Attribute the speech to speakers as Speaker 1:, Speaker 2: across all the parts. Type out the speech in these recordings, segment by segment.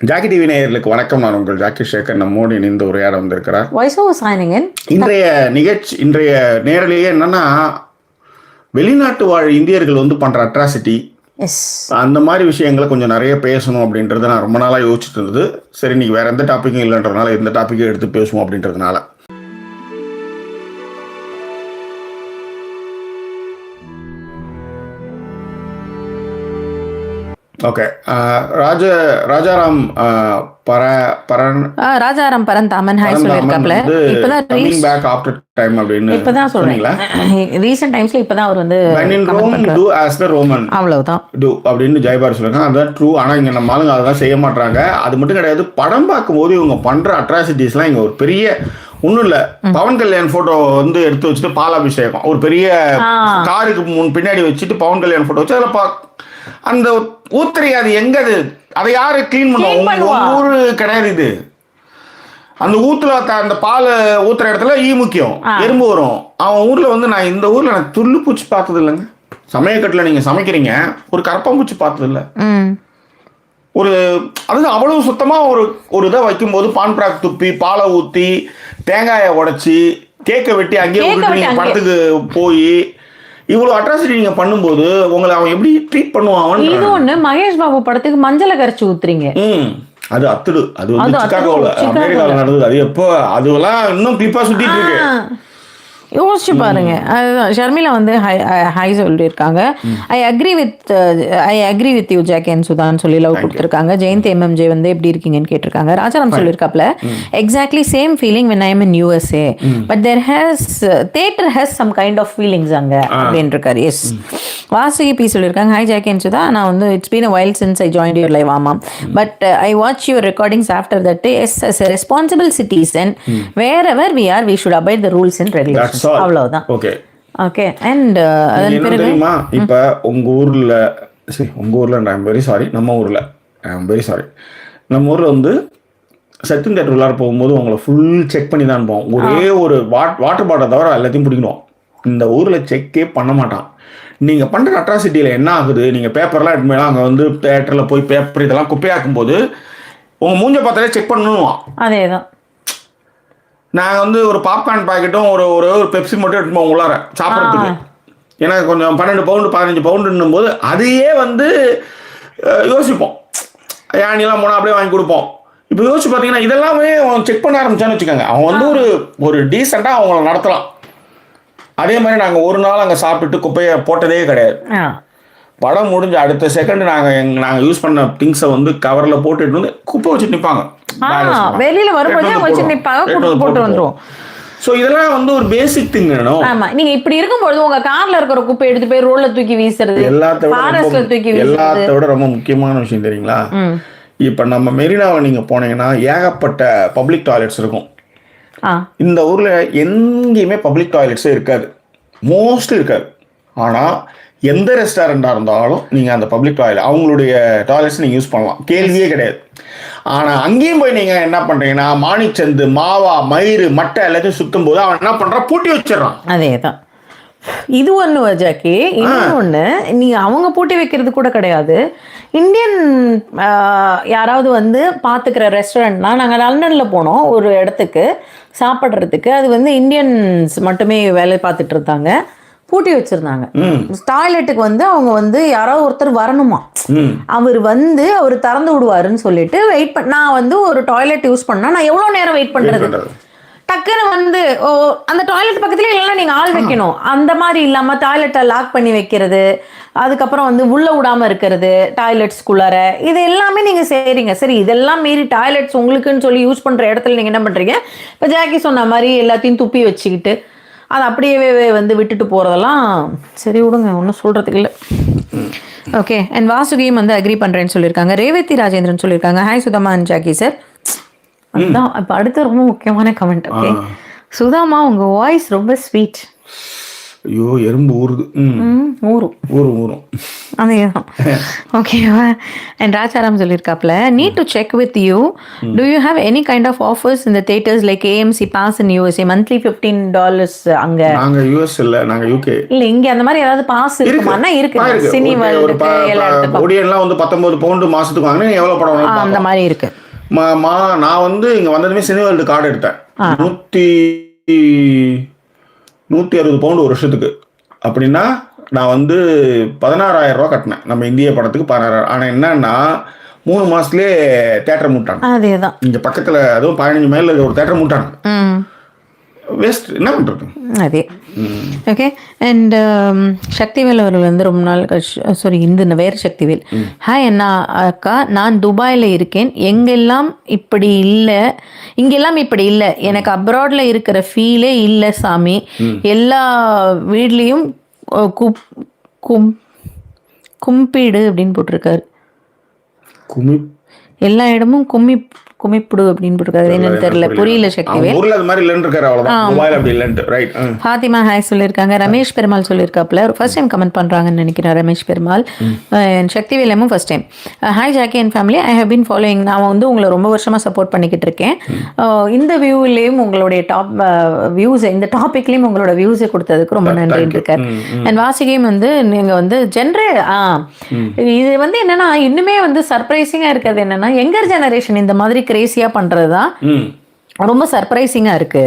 Speaker 1: Jackie TV நேயர்களுக்கு வணக்கம். நான் உங்கள் ஜாக்கி சேகர். நம்மோடு இணைந்து உரையாட வந்திருக்கிறார். இன்றைய நேரலையே என்னன்னா, வெளிநாட்டு வாழ் இந்தியர்கள் வந்து பண்ற அட்ராசிட்டி, அந்த மாதிரி விஷயங்களை கொஞ்சம் நிறைய பேசணும் அப்படின்றத நான் ரொம்ப நாளாக யோசிச்சுட்டு இருந்தது. சரி, இன்னைக்கு வேற எந்த டாப்பிக்கும் இல்லைன்றதுனால இந்த டாப்பிக்கை எடுத்து பேசுவோம் அப்படின்றதுனால. ஓகே, ராஜாராம்
Speaker 2: பரந்தாமன் ஹாய் சொல்லிருக்காப்ல. இப்பதான் கமிங் பேக் ஆஃப்டர் டைம் அப்படினு இப்பதான் சொல்றீங்களா? ரீசன்ட் டைம்ஸ்ல இப்பதான் அவர் வந்து
Speaker 1: when in Rome do as the Roman
Speaker 2: அவ்வளவுதான்
Speaker 1: do அப்படினு ஜெயபார் சொல்றாங்க. அதான் ட்ரூ. ஆனா இங்க நம்ம ஆளுங்க அதெல்லாம் செய்ய மாட்டாங்க. அது மட்டும் கிடையாது, படம் பார்க்கும்போது இவங்க பண்ற அட்ராசிட்டிஸ்லாம் இங்க ஒரு பெரிய ஒன்றும் இல்லை. பவன் கல்யாண் போட்டோ வந்து எடுத்து வச்சுட்டு பாலாபிஷேகம் ஒரு பெரிய காருக்கு பின்னாடி வச்சுட்டு பவன் கல்யாண் போட்டோ வச்சு அதில் அந்த ஊத்துறை அது எங்க அதை யாரு கிளீன் பண்ணுவோம்? ஊரு கிடையாது இது. அந்த ஊத்துல அந்த பால் ஊத்துற இடத்துல முக்கியம், எறும்பு வரும். அவன் ஊர்ல வந்து நான் இந்த ஊர்ல நான் துள்ளு பூச்சி பார்த்தது இல்லைங்க. சமயக்கட்டுல நீங்க சமைக்கிறீங்க, ஒரு கரப்பாம்பூச்சி பார்த்தது இல்லை. ஒரு அது அவ்வளவு சுத்தமா ஒரு இதை வைக்கும் போது பான்பிராக் துப்பி பாலை ஊத்தி தேங்காயை உடைச்சி கேக்கை வெட்டி அங்கேயே படத்துக்கு போய் இவ்வளவு அட்ராசிட்டி நீங்க பண்ணும்போது உங்களை அவன் எப்படி ட்ரீட் பண்ணுவான்?
Speaker 2: இது ஒண்ணு மகேஷ் பாபு படத்துக்கு மஞ்சளை கரைச்சு ஊத்துறீங்க.
Speaker 1: அது அத்துடு. அது வந்து சிகாகோல அமெரிக்காவில் நடந்தது. அது எப்போ அதெல்லாம் இன்னும் கிளிப்பா சுத்திட்டு இருக்கு.
Speaker 2: யோசிச்சு பாருங்க. அதுதான் ஷர்மிளா வந்து ஹை சொல்லியிருக்காங்க. I agree with you Jackie and Sudhan சொல்லி லவ் கொடுத்துருக்காங்க. ஜெயந்த் எம்எம்ஜே வந்து எப்படி இருக்கீங்கன்னு கேட்டிருக்காங்க. ராஜாராம் சொல்லியிருக்காப்ல exactly same feeling when I'm in USA but theater has some kind of feelings அங்க அப்படின்னு இருக்காரு. எஸ் வாசுகி பி சொல்லியிருக்காங்க. ஹாய் ஜாக்கி அண்ட் சுதா, நான் வந்து it's been a while since I joined your live. ஆமாம், but I watch your recordings after that. Yes, as a responsible citizen wherever we are we should abide the rules and regulations. அவ்வளவுதான்.
Speaker 1: Okay
Speaker 2: okay. And அதன் பிறகு
Speaker 1: தெரியுமா, இப்ப உங்க ஊர்ல I'm very sorry, நம்ம ஊர்ல ஐம் வெரி சாரி, நம்ம ஊர்ல வந்து சத்தியம் தேட்டர் உள்ளார போகும்போது உங்களை ஃபுல் செக் பண்ணி தான் போவோம். ஒரே ஒரு வாட்டர் பாட்டில் தவிர எல்லாத்தையும் பிடிக்கணும். இந்த ஊர்ல செக்கே பண்ண மாட்டான். நீங்க பண்ற அட்ராசிட்டியில என்ன ஆகுது? நீங்க பேப்பர்லாம் எடுத்து அங்க வந்து தேட்டர்ல போய் பேப்பர் இதெல்லாம் குப்பையாக்கும் போது உங்க மூஞ்ச பார்த்தாலே செக் பண்ணணும்.
Speaker 2: அதேதான்.
Speaker 1: நாங்கள் வந்து ஒரு பாப்கார்ன் பாக்கெட்டும் ஒரு பெப்சி மட்டும் எடுத்துப்போம் உள்ளார சாப்பிட்றதுக்கு. ஏன்னா கொஞ்சம் 12 பவுண்டு 15 பவுண்டுன்னும் போது அதையே வந்து யோசிப்போம். யானிலாம் போனால் அப்படியே வாங்கி கொடுப்போம். இப்போ யோசிச்சு பார்த்தீங்கன்னா இதெல்லாமே செக் பண்ண ஆரம்பிச்சான்னு வச்சுக்கோங்க, அவன் வந்து ஒரு டீசெண்டாக அவங்கள நடத்தலாம். அதே மாதிரி நாங்கள் ஒரு நாள் அங்கே சாப்பிட்டுட்டு குப்பையை போட்டதே கிடையாது. படம் முடிஞ்ச அடுத்த செகண்ட் நாங்கள் யூஸ் பண்ண திங்ஸை வந்து கவரில் போட்டுட்டு வந்து குப்பை வச்சுட்டு நிற்பாங்க.
Speaker 2: வெளியில வரும்போது வச்சு நிப்பாங்க, போட்டு வந்துரும்.
Speaker 1: சோ இதெல்லாம் வந்து ஒரு பேசிக் திங்.
Speaker 2: ஆமா, நீங்க இப்படி இருக்கும்போது உங்க கார்ல இருக்கிற குப்பை எடுத்து போய் ரோட்ல தூக்கி வீசுறது,
Speaker 1: எல்லாத்த விட ரொம்ப முக்கியமான விஷயம் தெரியுங்களா? இப்ப நம்ம மெரினாவை நீங்க போனீங்கன்னா ஏகப்பட்ட பப்ளிக் டாய்லெட்ஸ் இருக்கும். இந்த ஊர்ல எங்கேயுமே பப்ளிக் டாய்லெட்ஸே இருக்காது, மோஸ்ட்லி இருக்காது. ஆனா எந்த ரெஸ்டாரண்டாக இருந்தாலும் நீங்கள் அந்த பப்ளிக் டாய்லெட் அவங்களுடைய டாய்லெட்ஸ் நீங்கள் யூஸ் பண்ணலாம், கேள்வியே கிடையாது. ஆனால் அங்கேயும் போய் நீங்கள் என்ன பண்ணுறீங்கன்னா மாணிச்சந்து மாவா மயிறு மட்டை எல்லாத்தையும் சுற்றும் போது அவன் என்ன பண்ணுறான், பூட்டி வச்சிடறான்.
Speaker 2: அதே தான். இது ஒன்று ஜாக்கி. இன்னொன்று, நீங்கள் அவங்க பூட்டி வைக்கிறது கூட கிடையாது. இந்தியன் யாராவது வந்து பார்த்துக்கிற ரெஸ்டாரண்ட்னா, நாங்கள் லண்டனில் போனோம் ஒரு இடத்துக்கு சாப்பிட்றதுக்கு. அது வந்து இந்தியன்ஸ் மட்டுமே வேலை பார்த்துட்டு இருந்தாங்க, பூட்டி வச்சிருந்தாங்க. டாய்லெட்டுக்கு வந்து அவங்க வந்து யாராவது ஒருத்தர் வரணுமா, அவர் திறந்து விடுவாருன்னு சொல்லிட்டு வெயிட் பண்ண. நான் வந்து ஒரு டாய்லெட் யூஸ் பண்ணா நான் எவ்வளவு நேரம் வெயிட் பண்றது? டக்குன்னு வந்து அந்த டாய்லெட் பக்கத்துல இல்லைன்னா நீங்க ஆள் வைக்கணும். அந்த மாதிரி இல்லாம டாய்லெட்டை லாக் பண்ணி வைக்கிறது, அதுக்கப்புறம் வந்து உள்ள விடாம இருக்கிறது டாய்லெட்ஸ்குள்ளார, இது எல்லாமே நீங்க செய்றீங்க. சரி, இதெல்லாம் மீறி டாய்லெட்ஸ் உங்களுக்குன்னு சொல்லி யூஸ் பண்ற இடத்துல நீங்க என்ன பண்றீங்க? இப்ப ஜாக்கி சொன்ன மாதிரி எல்லாத்தையும் துப்பி வச்சுக்கிட்டு அது அப்படியே வந்து விட்டுட்டு போகிறதெல்லாம் சரி, விடுங்க, ஒன்றும் சொல்கிறதுக்கு இல்லை. ஓகே. அண்ட் வாசுகியும் வந்து அக்ரி பண்ணுறேன்னு சொல்லியிருக்காங்க. ரேவதி ராஜேந்திரன் சொல்லியிருக்காங்க. Hi Sudama and Jackie sir. அதுதான் இப்போ அடுத்த ரொம்ப முக்கியமான கமெண்ட். ஓகே சுதாமா, உங்கள் வாய்ஸ் ரொம்ப ஸ்வீட்.
Speaker 1: ஐயோ எறும்பு ஊறுது.
Speaker 2: ஊரும்
Speaker 1: ஊறும்.
Speaker 2: அதேதான். ஓகேவா. அண்ட் ராஜாராம் சொல்லியிருக்காப்ல, need to check with you, do you have any kind of offers இந்த theatres like AMC pass in USA monthly $15 அங்க?
Speaker 1: நாங்க யூஎஸ் இல்ல, நாங்க யூகே.
Speaker 2: இல்ல இங்க அந்த மாதிரி ஏதாவது பாஸ் இருக்குமானா இருக்கு. சினி வேர்ல்டுக்கு எல்லா இடத்துக்கும்
Speaker 1: ஒடியன்லாம் வந்து 19 பவுண்டு மாசத்துக்கு வாங்கினா எவ்வளவு படம் வேணாலும்
Speaker 2: அந்த மாதிரி இருக்கு.
Speaker 1: நான் வந்து இங்க வந்ததுமே சினி வேர்ல்டு கார்டு எடுத்தேன். 160 பவுண்டு ஒரு வருஷத்துக்கு. அப்படின்னா நான் வந்து 16,000 ரூபா கட்டினேன் நம்ம இந்திய படத்துக்கு 16,000. ஆனால் என்னன்னா 3 மாசத்துலேயே தேட்டர் மூட்டாங்க.
Speaker 2: அதேதான்
Speaker 1: இங்கே பக்கத்தில் அதுவும் 15 மைல் ஒரு தேட்டர் மூட்டாங்க. வேஸ்ட், என்ன பண்ணுறது
Speaker 2: அதே. ஓகே. அண்ட் சக்திவேல் அவர்கள் வந்து ரொம்ப நாள் சாரி இந்த வேறு சக்திவேல், ஹாய் அண்ணா அக்கா, நான் துபாயில் இருக்கேன். எங்கெல்லாம் இப்படி இல்லை, இங்கெல்லாம் இப்படி இல்லை, எனக்கு அப்ராட்ல இருக்கிற ஃபீலே இல்லை சாமி. எல்லா வீட்லேயும் கும்பிடு அப்படின்னு போட்டிருக்காரு. எல்லா இடமும் குமிப்புடு அப்படின்னு போட்டிருக்காரு. என்னன்னு தெரியல, புரியல சக்திவேல். ஃபாத்திமா ஹாய் சொல்லியிருக்காங்க. ரமேஷ் பெருமாள் சொல்லியிருக்காப்ல, ஃபர்ஸ்ட் டைம் கமெண்ட் பண்ணுறாங்கன்னு நினைக்கிறேன் ரமேஷ் பெருமாள். சக்திவேலமும் first time. Hi Jackie and family, I have been following. நான் வந்து உங்களை ரொம்ப வருஷமாக சப்போர்ட் பண்ணிக்கிட்டு இருக்கேன். இந்த வியூவிலையும் உங்களுடைய டாப் வியூஸ், இந்த டாபிக்லேயும் உங்களோட வியூஸை கொடுத்ததுக்கு ரொம்ப நன்றின்னு இருக்கார். அண்ட் வாசிகையும் வந்து நீங்கள் வந்து இது வந்து என்னன்னா இன்னுமே வந்து சர்ப்ரைசிங்காக இருக்கிறது என்னன்னா யங்கர் ஜெனரேஷன் இந்த மாதிரி கிரேசியா பண்றதுதான் ரொம்ப சர்ப்ரைசிங்கா இருக்கு.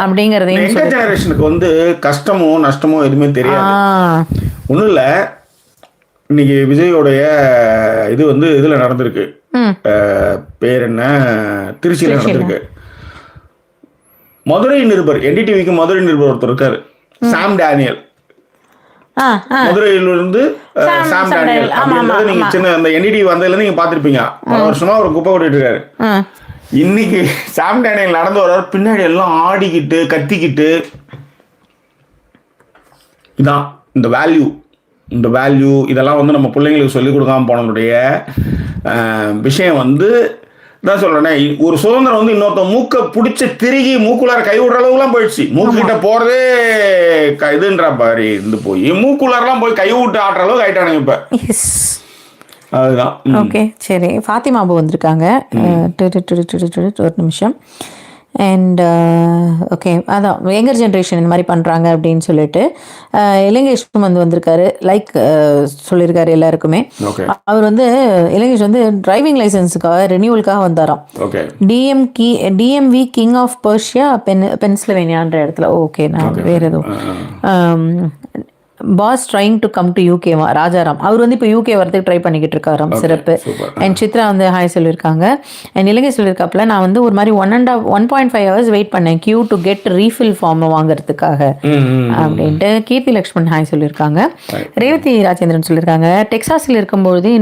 Speaker 2: அப்படிங்கறதையும்
Speaker 1: யங்கர் ஜெனரேஷனுக்கு வந்து கஷ்டமோ நஷ்டமோ எதுவுமே தெரியாது. ஒண்ணும் இல்ல, இன்னைக்கு விஜயோடைய இது வந்து இதுல நடந்திருக்கு. பேர் என்ன, திருச்சியில நடந்திருக்கு. மதுரை நிருபர், NDTVக்கு மதுரை நிருபர் ஒருத்தர் இருக்காரு, சாம் டேனியல். மதுரையிலிருந்து சாம் டேனியல் அப்படின்றது நீங்க சின்ன அந்த NDTV வந்ததுல இருந்து நீங்க பாத்திருப்பீங்க. பல வருஷமா ஒரு குப்பை ஓட்டிட்டு இருக்காரு. இன்னைக்கு சாம் டேனியல் நடந்து வர்றாரு, பின்னாடி எல்லாம் ஆடிக்கிட்டு கத்திக்கிட்டு. இதான் இந்த வேல்யூ இதெல்லாம் வந்து நம்ம பிள்ளைங்களுக்கு சொல்லிக் கொடுக்காம போனதுடைய விஷயம் வந்து தான் சொல்றேனே. ஒரு சுதந்திரம் வந்து இன்னொருத்த மூக்க பிடிச்சி திருகி மூக்குள்ளார கை விடுற அளவுக்குலாம் போயிடுச்சு. மூக்கிட்ட போறதே இதுன்ற மாதிரி இருந்து போய் மூக்குள்ளாரெல்லாம் போய் கை விட்டு ஆடுற அளவுக்கு ஆயிட்டானுங்க இப்ப. அதுதான்.
Speaker 2: ஓகே சரி, ஃபாத்திமாபு வந்திருக்காங்க. ஒரு நிமிஷம். அண்ட் ஓகே, அதான் யங்கர் ஜென்ரேஷன் இந்த மாதிரி பண்ணுறாங்க அப்படின்னு சொல்லிட்டு இலங்கேஷும் வந்திருக்காரு. லைக் சொல்லியிருக்காரு எல்லாருக்குமே. அவர் வந்து இலங்கேஷ் வந்து டிரைவிங் லைசன்ஸுக்காக ரெனியூவலுக்காக வந்தாராம். DMV கிங் ஆஃப் பர்ஷியா பென்சில்வேனியான்ற இடத்துல. ஓகே, நான் வேறு எதுவும் பாஸ் trying to come to UK Rajaram அவர் வந்து இப்போ UK வரதுக்கு ட்ரை பண்ணிக்கிட்டு இருக்காராம். சிறப்பு. அண்ட் சித்ரா வந்து ஹாய் சொல்லியிருக்காங்க. அண்ட் இலங்கை சொல்லியிருக்காப்புல, நான் வந்து ஒரு மாதிரி 1.5 ஹவர்ஸ் வெயிட் பண்ணேன் queue to get refill form வாங்குறதுக்காக அப்படின்ட்டு. கீர்த்தி லக்ஷ்மண் ஹாய் சொல்லியிருக்காங்க. ரேவதி ராஜேந்திரன் சொல்லியிருக்காங்க, டெக்ஸாஸில் இருக்கும்போது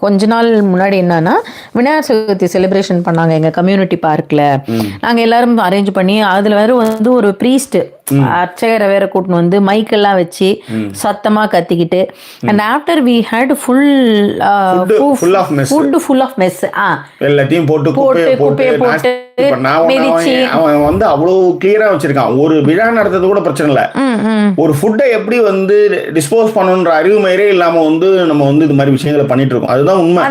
Speaker 2: கொஞ்ச நாள் முன்னாடி என்னன்னா விநாயகர் சதுர்த்தி செலிப்ரேஷன் பண்ணாங்க எங்கள் கம்யூனிட்டி பார்க்கில். நாங்கள் எல்லாரும் அரேஞ்ச் பண்ணி அதில் வேறு வந்து ஒரு ப்ரீஸ்ட் அர்ச்சகரை வேற கூட்டின்னு வந்து மைக்கெல்லாம் வச்சு சத்தமா கத்திக்கிட்டு. And after we had full of mess
Speaker 1: எல்லாத்தையும் போட்டு அவன் வந்து அவ்வளவு கிளியரா வச்சிருக்கான். ஒரு விழா நடத்துறது கூட பிரச்சனை இல்ல, ஒரு ஃபுட்டை எப்படி வந்து டிஸ்போஸ் பண்ணணுன்ற அறிவு மாதிரியே இல்லாம வந்து நம்ம வந்து இது மாதிரி விஷயங்களை பண்ணிட்டு இருக்கோம். அதுதான் உண்மை.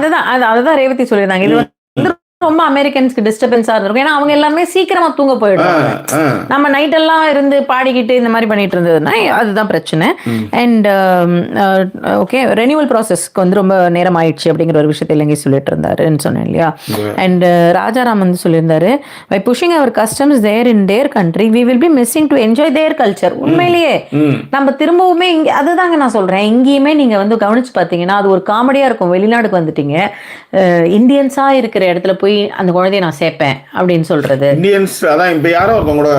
Speaker 2: அதுதான் ரேவதி சொல்லியிருந்தாங்க. இது ரொம்ப அமெரிக்கன்ஸ்க்கு டிஸ்டர்பன்ஸா இருக்கும். ஏன்னா அவங்க எல்லாமே சீக்கிரமா தூங்க போயிடுவாங்க. நம்ம நைட் எல்லாம் இருந்து பாடிக்கிட்டு இந்த மாதிரி பண்ணிட்டு இருந்ததுன்னா அதுதான் பிரச்சனை. அண்ட் ஓகே, ரெனியூவல் ப்ராசஸ்க்கு வந்து ரொம்ப நேரம் ஆயிடுச்சு அப்படிங்கிற ஒரு விஷயத்தை இலங்கை சொல்லிட்டு இருந்தாருன்னு சொன்னேன் இல்லையா. அண்ட் ராஜாராம் வந்து சொல்லியிருந்தாரு, by pushing our customs there in their country we will be missing to enjoy their culture. உண்மையிலேயே நம்ம திரும்பவுமே இங்க அதுதாங்க நான் சொல்றேன். எங்கேயுமே நீங்க வந்து கவனிச்சு பார்த்தீங்கன்னா அது ஒரு காமெடியா இருக்கும். வெளிநாடுக்கு வந்துட்டீங்க, இந்தியன்ஸா இருக்கிற இடத்துல போய் அந்த குழந்தைய நான் சேர்ப்பேன் அப்படின்னு சொல்றது.
Speaker 1: இந்தியன்ஸ் அதான் இப்ப யாரோ ஒருத்தவங்க கூட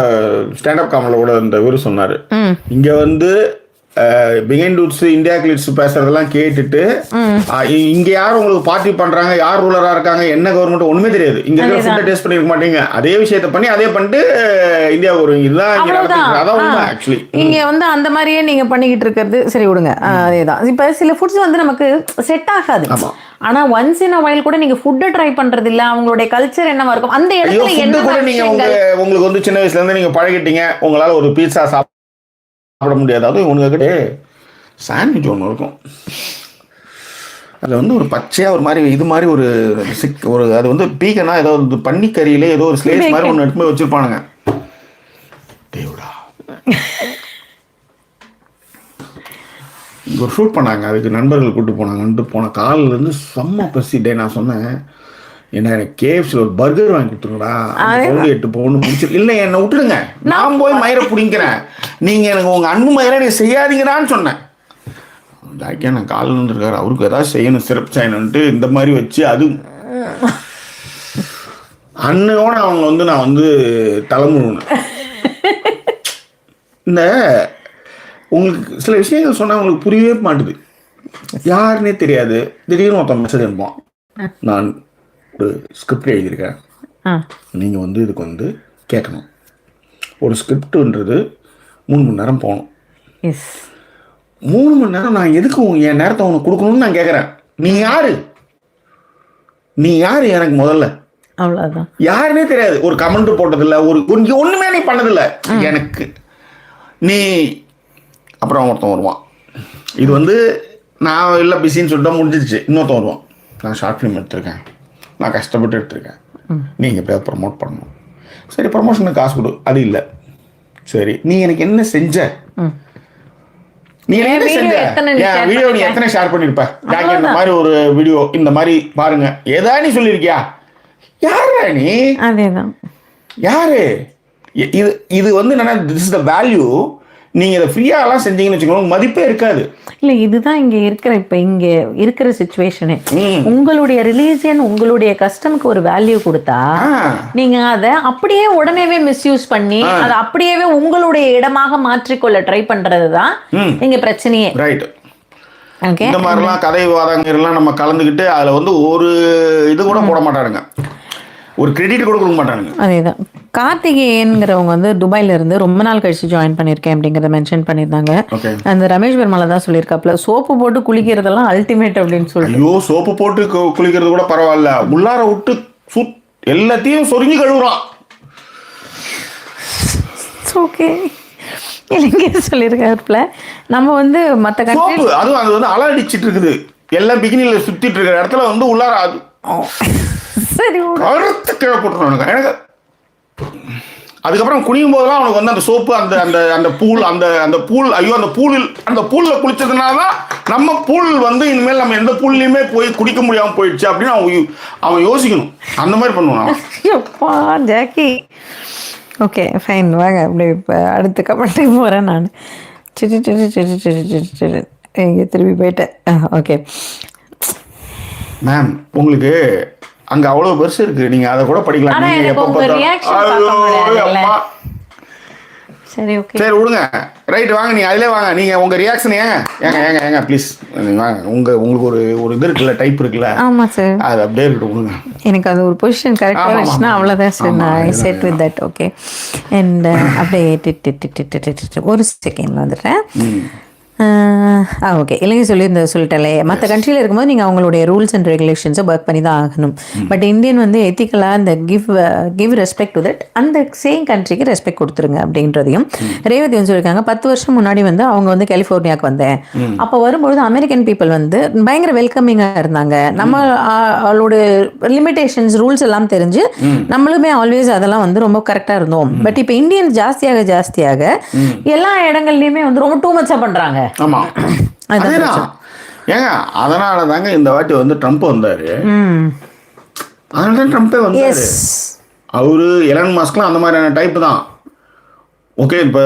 Speaker 1: ஸ்டாண்டப் காமெடில கூட இந்த இவரு சொன்னாரு, இங்க வந்து பிகைண்ட் ரூட்ஸ் இந்தியா கிளிட்ஸ் பேசுறதெல்லாம் கேட்டுட்டு இங்க யாரும் உங்களுக்கு பார்ட்டி பண்றாங்க, யார் ரூலரா இருக்காங்க, என்ன கவர்மெண்ட் ஒண்ணுமே தெரியாது. இங்க இருக்கிற ஃபுட்டை டேஸ்ட் பண்ணிருக்க மாட்டீங்க, அதே விஷயத்த பண்ணி அதே பண்ணிட்டு இந்தியா வருவீங்க. இதுதான் இங்க நடக்குது. அதான் உண்மை. ஆக்சுவலி
Speaker 2: இங்க வந்து அந்த மாதிரியே நீங்க பண்ணிக்கிட்டு இருக்கிறது சரி விடுங்க. அதேதான். இப்ப சில ஃபுட்ஸ் வந்து நமக்கு செட் ஆகாது. ஆனா ஒன்ஸ் இன் அ வைல் கூட நீங்க ஃபுட் ட்ரை பண்றது இல்ல, அவங்களுடைய கல்ச்சர் என்னவா இருக்கும் அந்த இடத்துல என்ன
Speaker 1: கூட நீங்க உங்களுக்கு வந்து சின்ன வயசுல இருந்து நீங்க பழகிட்டீங்க, உங்களால ஒரு பீட்சா சாப்பிட முடியாது. அதுவும் இவனுக்கிட்ட சாண்ட்விச் ஒன்று இருக்கும், அதில் வந்து ஒரு பச்சையாக ஒரு மாதிரி இது மாதிரி ஒரு ஒரு அது வந்து பீக்கனா ஏதோ ஒரு பன்னிக்கறியிலே ஏதோ ஒரு ஸ்லேஸ் மாதிரி ஒன்று எடுத்து போய் வச்சுருப்பானுங்க. தேவடா ஒரு ஷூட் பண்ணாங்க, அதுக்கு நண்பர்கள் கூப்பிட்டு போனாங்கன்ட்டு போன காலிலேருந்து செம்ம பசி. டே நான் சொன்னேன், எனக்கு கேஎஃப்சியில் ஒரு பர்கர் வாங்கி கொடுத்துருங்கடா, 8 பவுன் முடிச்சு. இல்லை என்னை விட்டுடுங்க, நான் போய் மயிரை பிடிங்கிறேன், நீங்கள் எனக்கு உங்கள் அன்பு மயிரை நீ செய்யாதீங்கடான்னு சொன்னேன். ஜாக்கியா நான் காலில் இருந்திருக்காரு, அவருக்கு ஏதாவது செய்யணும், சிறப்பு செய்யணுன்ட்டு இந்த மாதிரி வச்சு அது அன்னையோட அவங்க வந்து நான் வந்து தலைமுழுனேன். இந்த உங்களுக்கு சில விஷயங்கள் சொன்னால் உங்களுக்கு புரியவே மாட்டுது, யாருன்னே தெரியாது. திடீர்னு ஒருத்தன் மெசேஜ் அனுப்புவான், நான் ஒரு ஸ்கிரிப்ட் எழுதியிருக்கேன், நீங்கள் வந்து இதுக்கு வந்து கேட்கணும். ஒரு ஸ்கிரிப்டுன்றது 3 மணி நேரம் போகணும். 3 மணி நேரம் நான் எதுக்கு என் நேரத்தை உனக்கு கொடுக்கணும்னு நான் கேட்குறேன். நீ யாரு எனக்கு முதல்ல?
Speaker 2: அவ்வளோதான்.
Speaker 1: யாருன்னே தெரியாது, ஒரு கமெண்ட் போட்டதில்லை, ஒரு ஒன்றுமே நீ பண்ணதில்லை எனக்கு. நீ அப்புறம் ஒருத்தன் வருவான், இது வந்து நான் இல்லை பிஸின்னு சொல்லிட்டு முடிஞ்சிருச்சு. இன்னொருத்தன் வருவான், நான் ஷார்ட் ஃபிலிம் எடுத்திருக்கேன், நான் கஷ்டப்பட்டு எடுத்திருக்கேன், நீங்கள் எப்படியாவது ப்ரமோட் பண்ணணும். சரி ப்ரமோஷனுக்கு காசு கொடு. அது இல்லை. சரி நீ எனக்கு என்ன செஞ்ச, நீ என்ன செஞ்ச, என் வீடியோ நீ எத்தனை ஷேர் பண்ணியிருப்ப, இந்த மாதிரி ஒரு வீடியோ இந்த மாதிரி பாருங்க ஏதா நீ சொல்லியிருக்கியா? யாரா நீ?
Speaker 2: அதேதான்.
Speaker 1: யாரு இது? இது வந்து என்னன்னா திஸ் இஸ் த வேல்யூ. நீங்கள் இதை ஃப்ரீயாகலாம் செஞ்சீங்கன்னு வச்சுக்கோங்க, மதிப்பே இருக்காது.
Speaker 2: இல்லை இதுதான் இங்கே இருக்கிற சுச்சுவேஷனே. உங்களுடைய ரிலீஜியன் உங்களுடைய கஸ்டமுக்கு ஒரு வேல்யூ கொடுத்தா நீங்கள் அதை அப்படியே உடனேவே மிஸ்யூஸ் பண்ணி அதை அப்படியே உங்களுடைய இடமாக மாற்றிக்கொள்ள ட்ரை பண்ணுறது தான் இங்கே பிரச்சனையே.
Speaker 1: ரைட். இந்த மாதிரிலாம் கதை விவாதங்கள்லாம் நம்ம கலந்துக்கிட்டு அதில் வந்து ஒரு இது கூட போட மாட்டாருங்க, ஒரு கிரெடிட் கூட கொடுக்க மாட்டானுங்க.
Speaker 2: அதேதான். கார்த்திகேயன்கிறவங்க வந்து துபாயில இருந்து ரொம்ப நாள் கழிச்சு ஜாயின் பண்ணியிருக்கேன் அப்படிங்கிறத மென்ஷன் பண்ணியிருந்தாங்க. அந்த ரமேஷ் பெருமாள் தான் சொல்லியிருக்காப்புல, சோப்பு போட்டு குளிக்கிறதெல்லாம் அல்டிமேட் அப்படின்னு சொல்லிட்டு.
Speaker 1: ஐயோ சோப்பு போட்டு குளிக்கிறது கூட பரவாயில்ல, உள்ளார விட்டு எல்லாத்தையும் சொருங்கி கழுவுறான்.
Speaker 2: ஓகே இல்லைங்க சொல்லியிருக்காருல, நம்ம வந்து மற்ற கண்ட்ரி
Speaker 1: அதுவும் அது வந்து அலை அடிச்சிட்டு இருக்குது, எல்லாம் பிகினியில் சுற்றிட்டு இருக்கிற இடத்துல வந்து உள்ளார அது
Speaker 2: சரி
Speaker 1: கழுத்து கீழே போட்டுருவானுங்க எனக்கு. அதுக்கப்புறம் குனியும் போதெல்லாம் அவனுக்கு வந்து அந்த சோப்பு அந்த அந்த அந்த பூல் அந்த பூல், ஐயோ அந்த பூலில் குளிச்சதுனால தான் நம்ம பூல் வந்து இனிமேல் நம்ம எந்த பூல்லையுமே போய் குடிக்க முடியாமல் போயிடுச்சு அப்படின்னு அவன் யோசிக்கணும். அந்த மாதிரி பண்ணுவான்.
Speaker 2: ஜாக்கி ஓகே ஃபைன் வாங்க அப்படி இப்போ அடுத்த கமெண்ட்டுக்கு போகிறேன் நான். இங்கே திரும்பி போயிட்டேன். ஓகே
Speaker 1: மேம், உங்களுக்கு அங்கே அவ்வளோ பெருசு இருக்குது, நீங்கள் அதை கூட படிக்கலாம்.
Speaker 2: சரி ஓகே
Speaker 1: சரி விடுங்க, ரைட் வாங்க, நீங்கள் அதிலே வாங்க, நீங்கள் உங்கள் ரியாக்ஷன் ஏங்க ப்ளீஸ் வாங்க. உங்களுக்கு ஒரு இது இருக்குல்ல, டைப் இருக்குல்ல,
Speaker 2: ஆமாம் சார்,
Speaker 1: அது அப்படியே இருக்கட்டும் விடுங்க.
Speaker 2: எனக்கு அது ஒரு பொசிஷன் கரெக்டாக இருந்துச்சுன்னா அவ்வளோதான் சார், நான் set with that. Okay and அப்படியே ஒரு செகண்ட் வந்துடுறேன். ஓகே இல்லைங்க சொல்லிட்டேன்லே, மற்ற கண்ட்ரியில் இருக்கும்போது நீங்கள் அவங்களுடைய ரூல்ஸ் அண்ட் ரெகுலேஷன்ஸை ஒர்க் பண்ணி தான் ஆகணும். பட் இந்தியன் வந்து எத்திக்கலாக அந்த கிவ் ரெஸ்பெக்ட் டு தட், அந்த சேம் கண்ட்ரிக்கு ரெஸ்பெக்ட் கொடுத்துருங்க அப்படின்றதையும் ரேவதி வந்து சொல்லியிருக்காங்க. 10 வருஷம் முன்னாடி வந்து அவங்க வந்து கலிஃபோர்னியாவுக்கு வந்தேன், அப்போ வரும்பொழுது அமெரிக்கன் பீப்புள் வந்து பயங்கர வெல்கமிங்காக இருந்தாங்க. நம்ம அவளோட லிமிடேஷன்ஸ் ரூல்ஸ் எல்லாம் தெரிஞ்சு நம்மளுமே ஆல்வேஸ் அதெல்லாம் வந்து ரொம்ப கரெக்டாக இருந்தோம். பட் இப்போ இந்தியன் ஜாஸ்தியாக எல்லா இடங்கள்லையுமே வந்து ரொம்ப டூ மச்சாக பண்ணுறாங்க.
Speaker 1: ஆமா அதேதான். ஏங்க அதனால தாங்க இந்த வாட்டி வந்து ட்ரம்ப் வந்தாரு, அதனால தான் ட்ரம்ப்பே வந்தாரு. அவரு எலன் மஸ்க்லாம் அந்த மாதிரியான டைப் தான். ஓகே இப்போ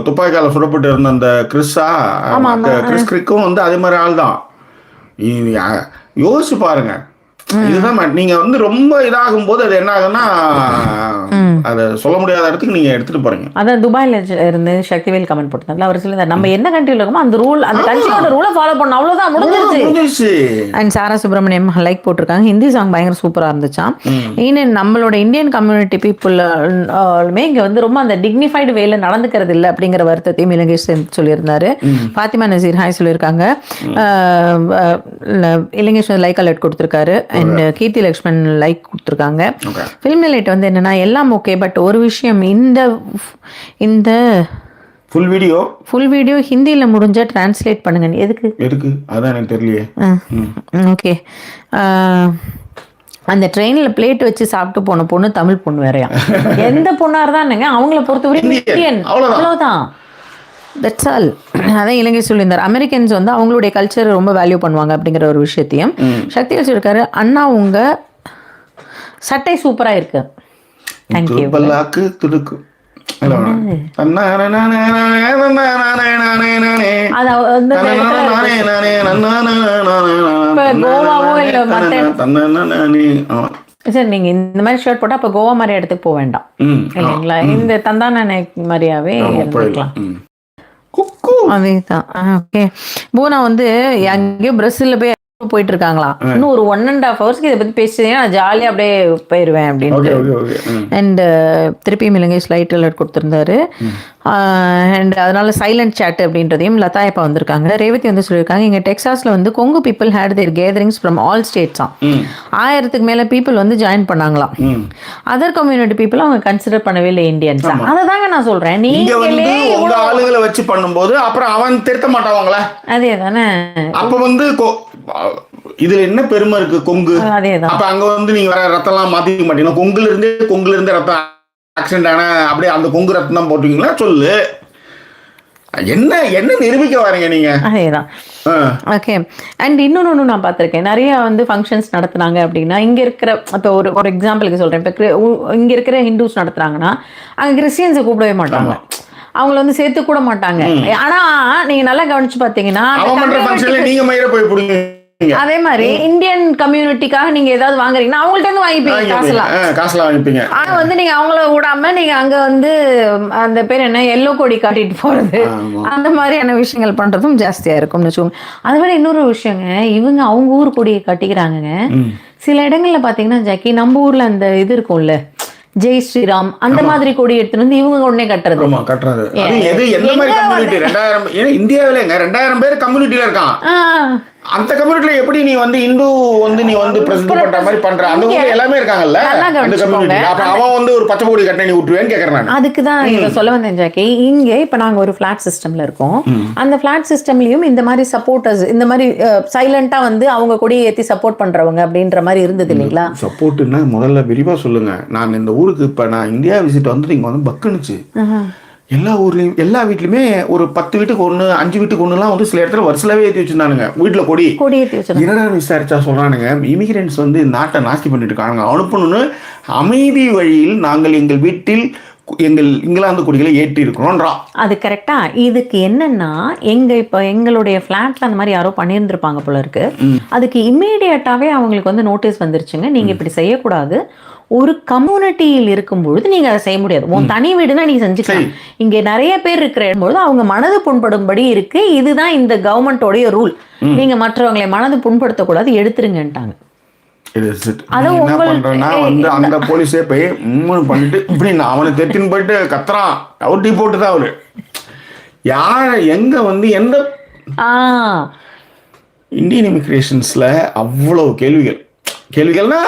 Speaker 1: துப்பாக்கியால சுடப்பட்டு இருந்த அந்த கிறிஸ் கிரிக்கும் வந்து அதே மாதிரி ஆள் தான். யோசிச்சு பாருங்க, இதுதான் நீங்க வந்து ரொம்ப இதாகும் போது அது என்ன ஆகுன்னா அதை சொல்ல முடியாத இடத்துக்கு நீங்க எடுத்துட்டு போறீங்க.
Speaker 2: அதான் துபாயில இருந்து சக்திவேல் கமெண்ட் போட்டாங்க, அவர் சொல்லுங்க நம்ம என்ன கண்ட்ரியில் இருக்கோமோ அந்த ரூல் அந்த கண்ட்ரியோட ரூலை ஃபாலோ பண்ணணும், அவ்வளவுதான் முடிஞ்சிருச்சு. அண்ட் சாரா சுப்ரமணியம் லைக் போட்டிருக்காங்க, ஹிந்தி சாங் பயங்கர சூப்பரா இருந்துச்சாம். இன்னும் நம்மளோட இந்தியன் கம்யூனிட்டி பீப்புளுமே இங்க வந்து ரொம்ப அந்த டிக்னிஃபைடு வேல நடந்துக்கிறது இல்லை அப்படிங்கிற வருத்தத்தையும் இலங்கேஷ் சொல்லியிருந்தாரு. பாத்திமா நசீர் ஹாய் சொல்லியிருக்காங்க. இலங்கேஷ் லைக் அலர்ட் கொடுத்துருக்காரு. அண்ட் கீர்த்தி லக்ஷ்மன் லைக் கொடுத்துருக்காங்க. ஃபில்ம் லைட் வந்து என்னன்னா எல்லாம் ஓகே, பட் ஒரு விஷயம் இந்த
Speaker 1: ஃபுல்
Speaker 2: வீடியோ ஹிந்தியில் முடிஞ்சால் டிரான்ஸ்லேட் பண்ணுங்க. எதுக்கு
Speaker 1: அதான் எனக்கு தெரியலையே.
Speaker 2: ஓகே. அந்த ட்ரெயினில் பிளேட் வச்சு சாப்பிட்டு போன பொண்ணு தமிழ் பொண்ணு வேறையா. எந்த பொண்ணாக இருந்தானுங்க அவங்கள பொறுத்தவரைக்கும் இந்தியன், அவ்வளோதான். That's all. அதான் இலங்கை சொல்லியிருந்தார். அமெரிக்கன்ஸ் வந்து அவங்களுடைய கல்ச்சர் ரொம்ப வேல்யூ பண்ணுவாங்க அப்படிங்கிற ஒரு விஷயத்தையும் சக்தி வச்சிருக்காரு. அண்ணா உங்க சட்டை சூப்பராக இருக்கு. தேங்க்யூ. துடுக்கு கோவாவோ இல்ல சார், நீங்க இந்த மாதிரி ஷர்ட் போட்டா அப்ப கோவா மாதிரி இடத்துக்கு போக வேண்டாம் இல்லைங்களா? இந்த தந்தான மாதிரியாவே இருந்துக்கலாம். அதேதான். ஓகே. போனா வந்து எங்கேயோ பிரசில்ல போயிட்டு இருக்காங்களா, இன்னும் ஒரு 1.5 ஹவர்ஸ்க்கு இதை பத்தி பேசுறீங்கன்னா நான் ஜாலியா அப்படியே போயிருவேன் அப்படின்னு. அண்ட் திருப்பியும் இலங்கை ஸ்லைட் அலர்ட் கொடுத்திருந்தாரு. அண்ட் அதனால சைலண்ட் சாட் அப்படின்றதையும் லதாயப்பா வந்திருக்காங்க. ரேவதி வந்து சொல்லியிருக்காங்க, இங்க டெக்சாஸ்ல வந்து Kongu people had their gatherings from all ஸ்டேட்ஸாம். 1000க்கு மேல பீப்புள் வந்து ஜாயின் பண்ணாங்களாம். அதர் கம்யூனிட்டி பீப்புள் அவங்க கன்சிடர் பண்ணவே இல்லை இந்தியன்ஸ். அதை தாங்க நான் சொல்றேன். நீங்க
Speaker 1: ஆளுங்களை வச்சு பண்ணும்போது அப்புறம் அவன் திருத்த மாட்டாங்களா? அதே தானே. அப்ப வந்து இதுல என்ன பெருமை இருக்கு? கொங்கு. அதேதான். அப்ப அங்க வந்து நீங்க வேற ரத்தம் எல்லாம் மாத்திக்க மாட்டீங்க. கொங்குல இருந்து ரத்தம் ஆக்சிடென்ட் ஆன அப்படியே அந்த கொங்கு ரத்தம் தான் போட்டுவீங்களா? சொல்லு, என்ன நிரூபிக்க வரீங்க நீங்க? அதேதான்.
Speaker 2: ஓகே. அண்ட் இன்னொன்னு நான் பார்த்துருக்கேன், நிறைய வந்து ஃபங்க்ஷன்ஸ் நடத்துனாங்க அப்படின்னா இங்க இருக்கிற, இப்போ ஒரு எக்ஸாம்பிளுக்கு சொல்றேன், இப்போ இங்க இருக்கிற ஹிந்துஸ் நடத்துறாங்கன்னா அங்க கிறிஸ்டியன்ஸை கூப்பிடவே மாட்டாங்க, அவங்கள வந்து சேர்த்து கூட மாட்டாங்க. ஆனா நீங்க நல்லா கவனிச்சு பாத்தீங்கன்னா அதே மாதிரி இந்தியன் கம்யூனிட்டிக்காக நீங்க ஏதாவது வாங்குறீங்கன்னா அவங்கள்ட்ட இருந்து வாங்கிப்பீங்க, காசுலாம் வாங்கிப்பீங்க. ஆனா வந்து நீங்க அவங்கள விடாம நீங்க அங்க வந்து அந்த பேர் என்ன எல்லோ கொடி காட்டிட்டு போறது, அந்த மாதிரியான விஷயங்கள் பண்றதும் ஜாஸ்தியா இருக்கும்னு வச்சுக்கோங்க. அது மாதிரி இன்னொரு விஷயங்க, இவங்க அவங்க ஊர் கொடியை கட்டிக்கிறாங்க. சில இடங்கள்ல பாத்தீங்கன்னா ஜாக்கி, நம்ம ஊர்ல அந்த இது இருக்கும்ல ஜெய் ஸ்ரீராம், அந்த மாதிரி கொடி எடுத்துட்டு வந்து இவங்க உடனே கட்டுறது.
Speaker 1: இந்தியாவில 2000 பேர் கம்யூனிட்டில இருக்கான். அந்த கம்யூனிட்டில எப்படி நீ வந்து இந்து வந்து நீ வந்து பிரசித்தி பண்ற மாதிரி பண்ற? அந்த ஊர்ல எல்லாமே இருக்காங்கல்ல அந்த கம்யூனிட்டி. அப்ப அவன் வந்து ஒரு பச்சை கொடி கட்ட நீ விட்டுருவேன்னு கேக்குறேன்.
Speaker 2: அதுக்கு தான் இத சொல்ல வந்தேன் ஜாக்கி. இங்க இப்ப நாங்க ஒரு ஃபிளாட் சிஸ்டம்ல இருக்கோம். அந்த ஃபிளாட் சிஸ்டம்லயும் இந்த மாதிரி சப்போர்ட்டர்ஸ், இந்த மாதிரி சைலண்டா வந்து அவங்க கொடியை ஏத்தி சப்போர்ட் பண்றவங்க அப்படின்ற மாதிரி இருந்தது இல்லைங்களா?
Speaker 1: சப்போர்ட்னா முதல்ல விரிவா சொல்லுங்க. நான் இந்த ஊருக்கு இப்ப நான் இந்தியா விசிட் வந்து இங்க வந்து பக்குனுச்சு. எல்லா ஊர்லயும் எல்லா வீட்லயுமே ஒரு 10 வீட்டுக்கு 1 5 வீட்டுக்கு 1 வந்து சில இடத்துல வருஷலாவே ஏற்றி வச்சிருந்தானுங்க வீட்டுல கொடி ஏற்றி வச்சு. என்னடா விசாரிச்சா சொல்றானுங்க, இமிகிரன்ட்ஸ் வந்து நாட்டை நாஸ்தி பண்ணிட்டு இருக்காங்க, அனுப்பணும்னு அமைதி வழியில் நாங்கள் எங்கள் வீட்டில் எங்கள் இங்கிலாந்து கொடிகளை ஏற்றி இருக்கிறோம்ன்றான்.
Speaker 2: அது கரெக்டா? இதுக்கு என்னன்னா இப்போ எங்களுடைய ஃபிளாட்ல அந்த மாதிரி யாரோ பண்ணியிருந்திருப்பாங்க போல இருக்கு. அதுக்கு இம்மீடியட்டாவே அவங்களுக்கு வந்து நோட்டீஸ் வந்துருச்சுங்க, நீங்க இப்படி செய்யக்கூடாது. ஒரு கம்யூனிட்டியில் இருக்கும்பொழுது நீங்க அதை செய்ய முடியாது. உன் தனி வீடுனா நீ செஞ்சுக்கலாம். இங்க நிறைய பேர் இருக்கிற பொழுது அவங்க மனது புண்படும்படி இருக்கு, இதுதான் இந்த கவர்மெண்டோடைய ரூல், நீங்க மற்றவங்களை மனது புண்படுத்தக்கூடாது, எடுத்துருங்கன்ட்டாங்க.
Speaker 1: அந்த போலீஸே போய் பண்ணிட்டு இப்படி அவனை தெட்டின்னு போயிட்டு கத்துறான், அவுட்டி போட்டுதான் அவரு யார எங்க வந்து எந்த இந்தியன் இமிகிரேஷன்ஸ்ல அவ்வளவு கேள்விகள்னா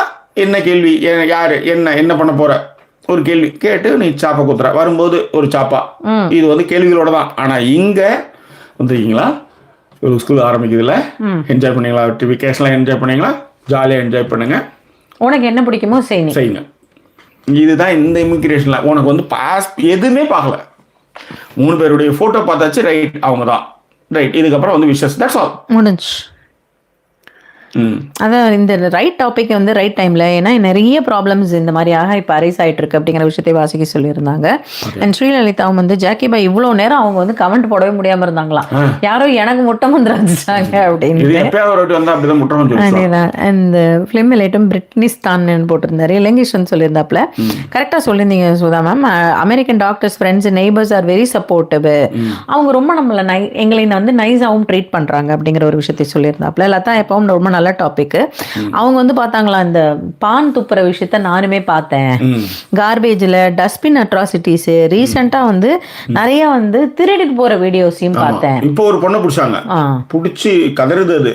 Speaker 1: என்ன கேள்வி, யாரு என்ன பண்ண போற ஒரு கேள்வி கேட்டு நீ சாப்பா குத்துற வரும்போது ஒரு சாப்பா, இது வந்து கேள்விகளோட தான். ஆனா இங்க வந்துருக்கீங்களா, ஒரு ஸ்கூல் ஆரம்பிக்குதுல, என்ஜாய் பண்ணீங்களா, வெக்கேஷன்லாம் என்ஜாய் பண்ணீங்களா, ஜாலியாக என்ஜாய் பண்ணுங்க,
Speaker 2: உனக்கு என்ன பிடிக்குமோ செய்யுங்க.
Speaker 1: இதுதான் இந்த இமிகிரேஷன்ல. உனக்கு வந்து பாஸ் எதுவுமே பார்க்கல, 3 பேருடைய போட்டோ பார்த்தாச்சு, ரைட் அவங்க தான் ரைட், இதுக்கப்புறம் வந்து விஷஸ், தட்ஸ் ஆல், முடிஞ்சு.
Speaker 2: அதான் இந்த ரைட் டாபிக் வந்து ரைட் டைம்ல, ஏன்னா நிறைய ப்ராப்ளம்ஸ் இந்த மாதிரியாக இப்போ அரைஸ் ஆயிட்டு இருக்கு அப்படிங்கிற விஷயத்தை வாசிக்க சொல்லியிருந்தாங்க. அண்ட் ஸ்ரீலலிதாவும் வந்து ஜாக்கி பாய் இவ்வளோ நேரம் அவங்க வந்து கமெண்ட் போடவே முடியாம இருந்தாங்களாம், யாரோ எனக்கு முட்டை வந்து வந்துச்சாங்க அப்படின்னு. அதேதான். அந்த ஃபிலிம் லைட்டும் பிரிட்னிஸ்தான் போட்டிருந்தாரு. இலங்கேஷன் சொல்லியிருந்தாப்புல கரெக்டாக சொல்லியிருந்தீங்க Sudha ma'am. American doctors friends neighbours are very supportive, அவங்க ரொம்ப நம்மளை எங்களை வந்து நைஸாகவும் ட்ரீட் பண்றாங்க அப்படிங்கிற ஒரு விஷயத்தை சொல்லியிருந்தாப்புல. லதா எப்பவும் ரொம்ப நல்ல டாபிக். அவங்க வந்து பார்த்தாங்களா இந்த பான் துப்புற விஷயத்த, நானுமே பார்த்தேன். கார்பேஜ்ல டஸ்ட்பின் அட்ராசிட்டிஸ் ரீசெண்டா வந்து நிறைய வந்து திருடிட்டு போற வீடியோஸையும் பார்த்தேன்.
Speaker 1: இப்போ ஒரு பொண்ணை பிடிச்சாங்க, பிடிச்சி கதறுது அது.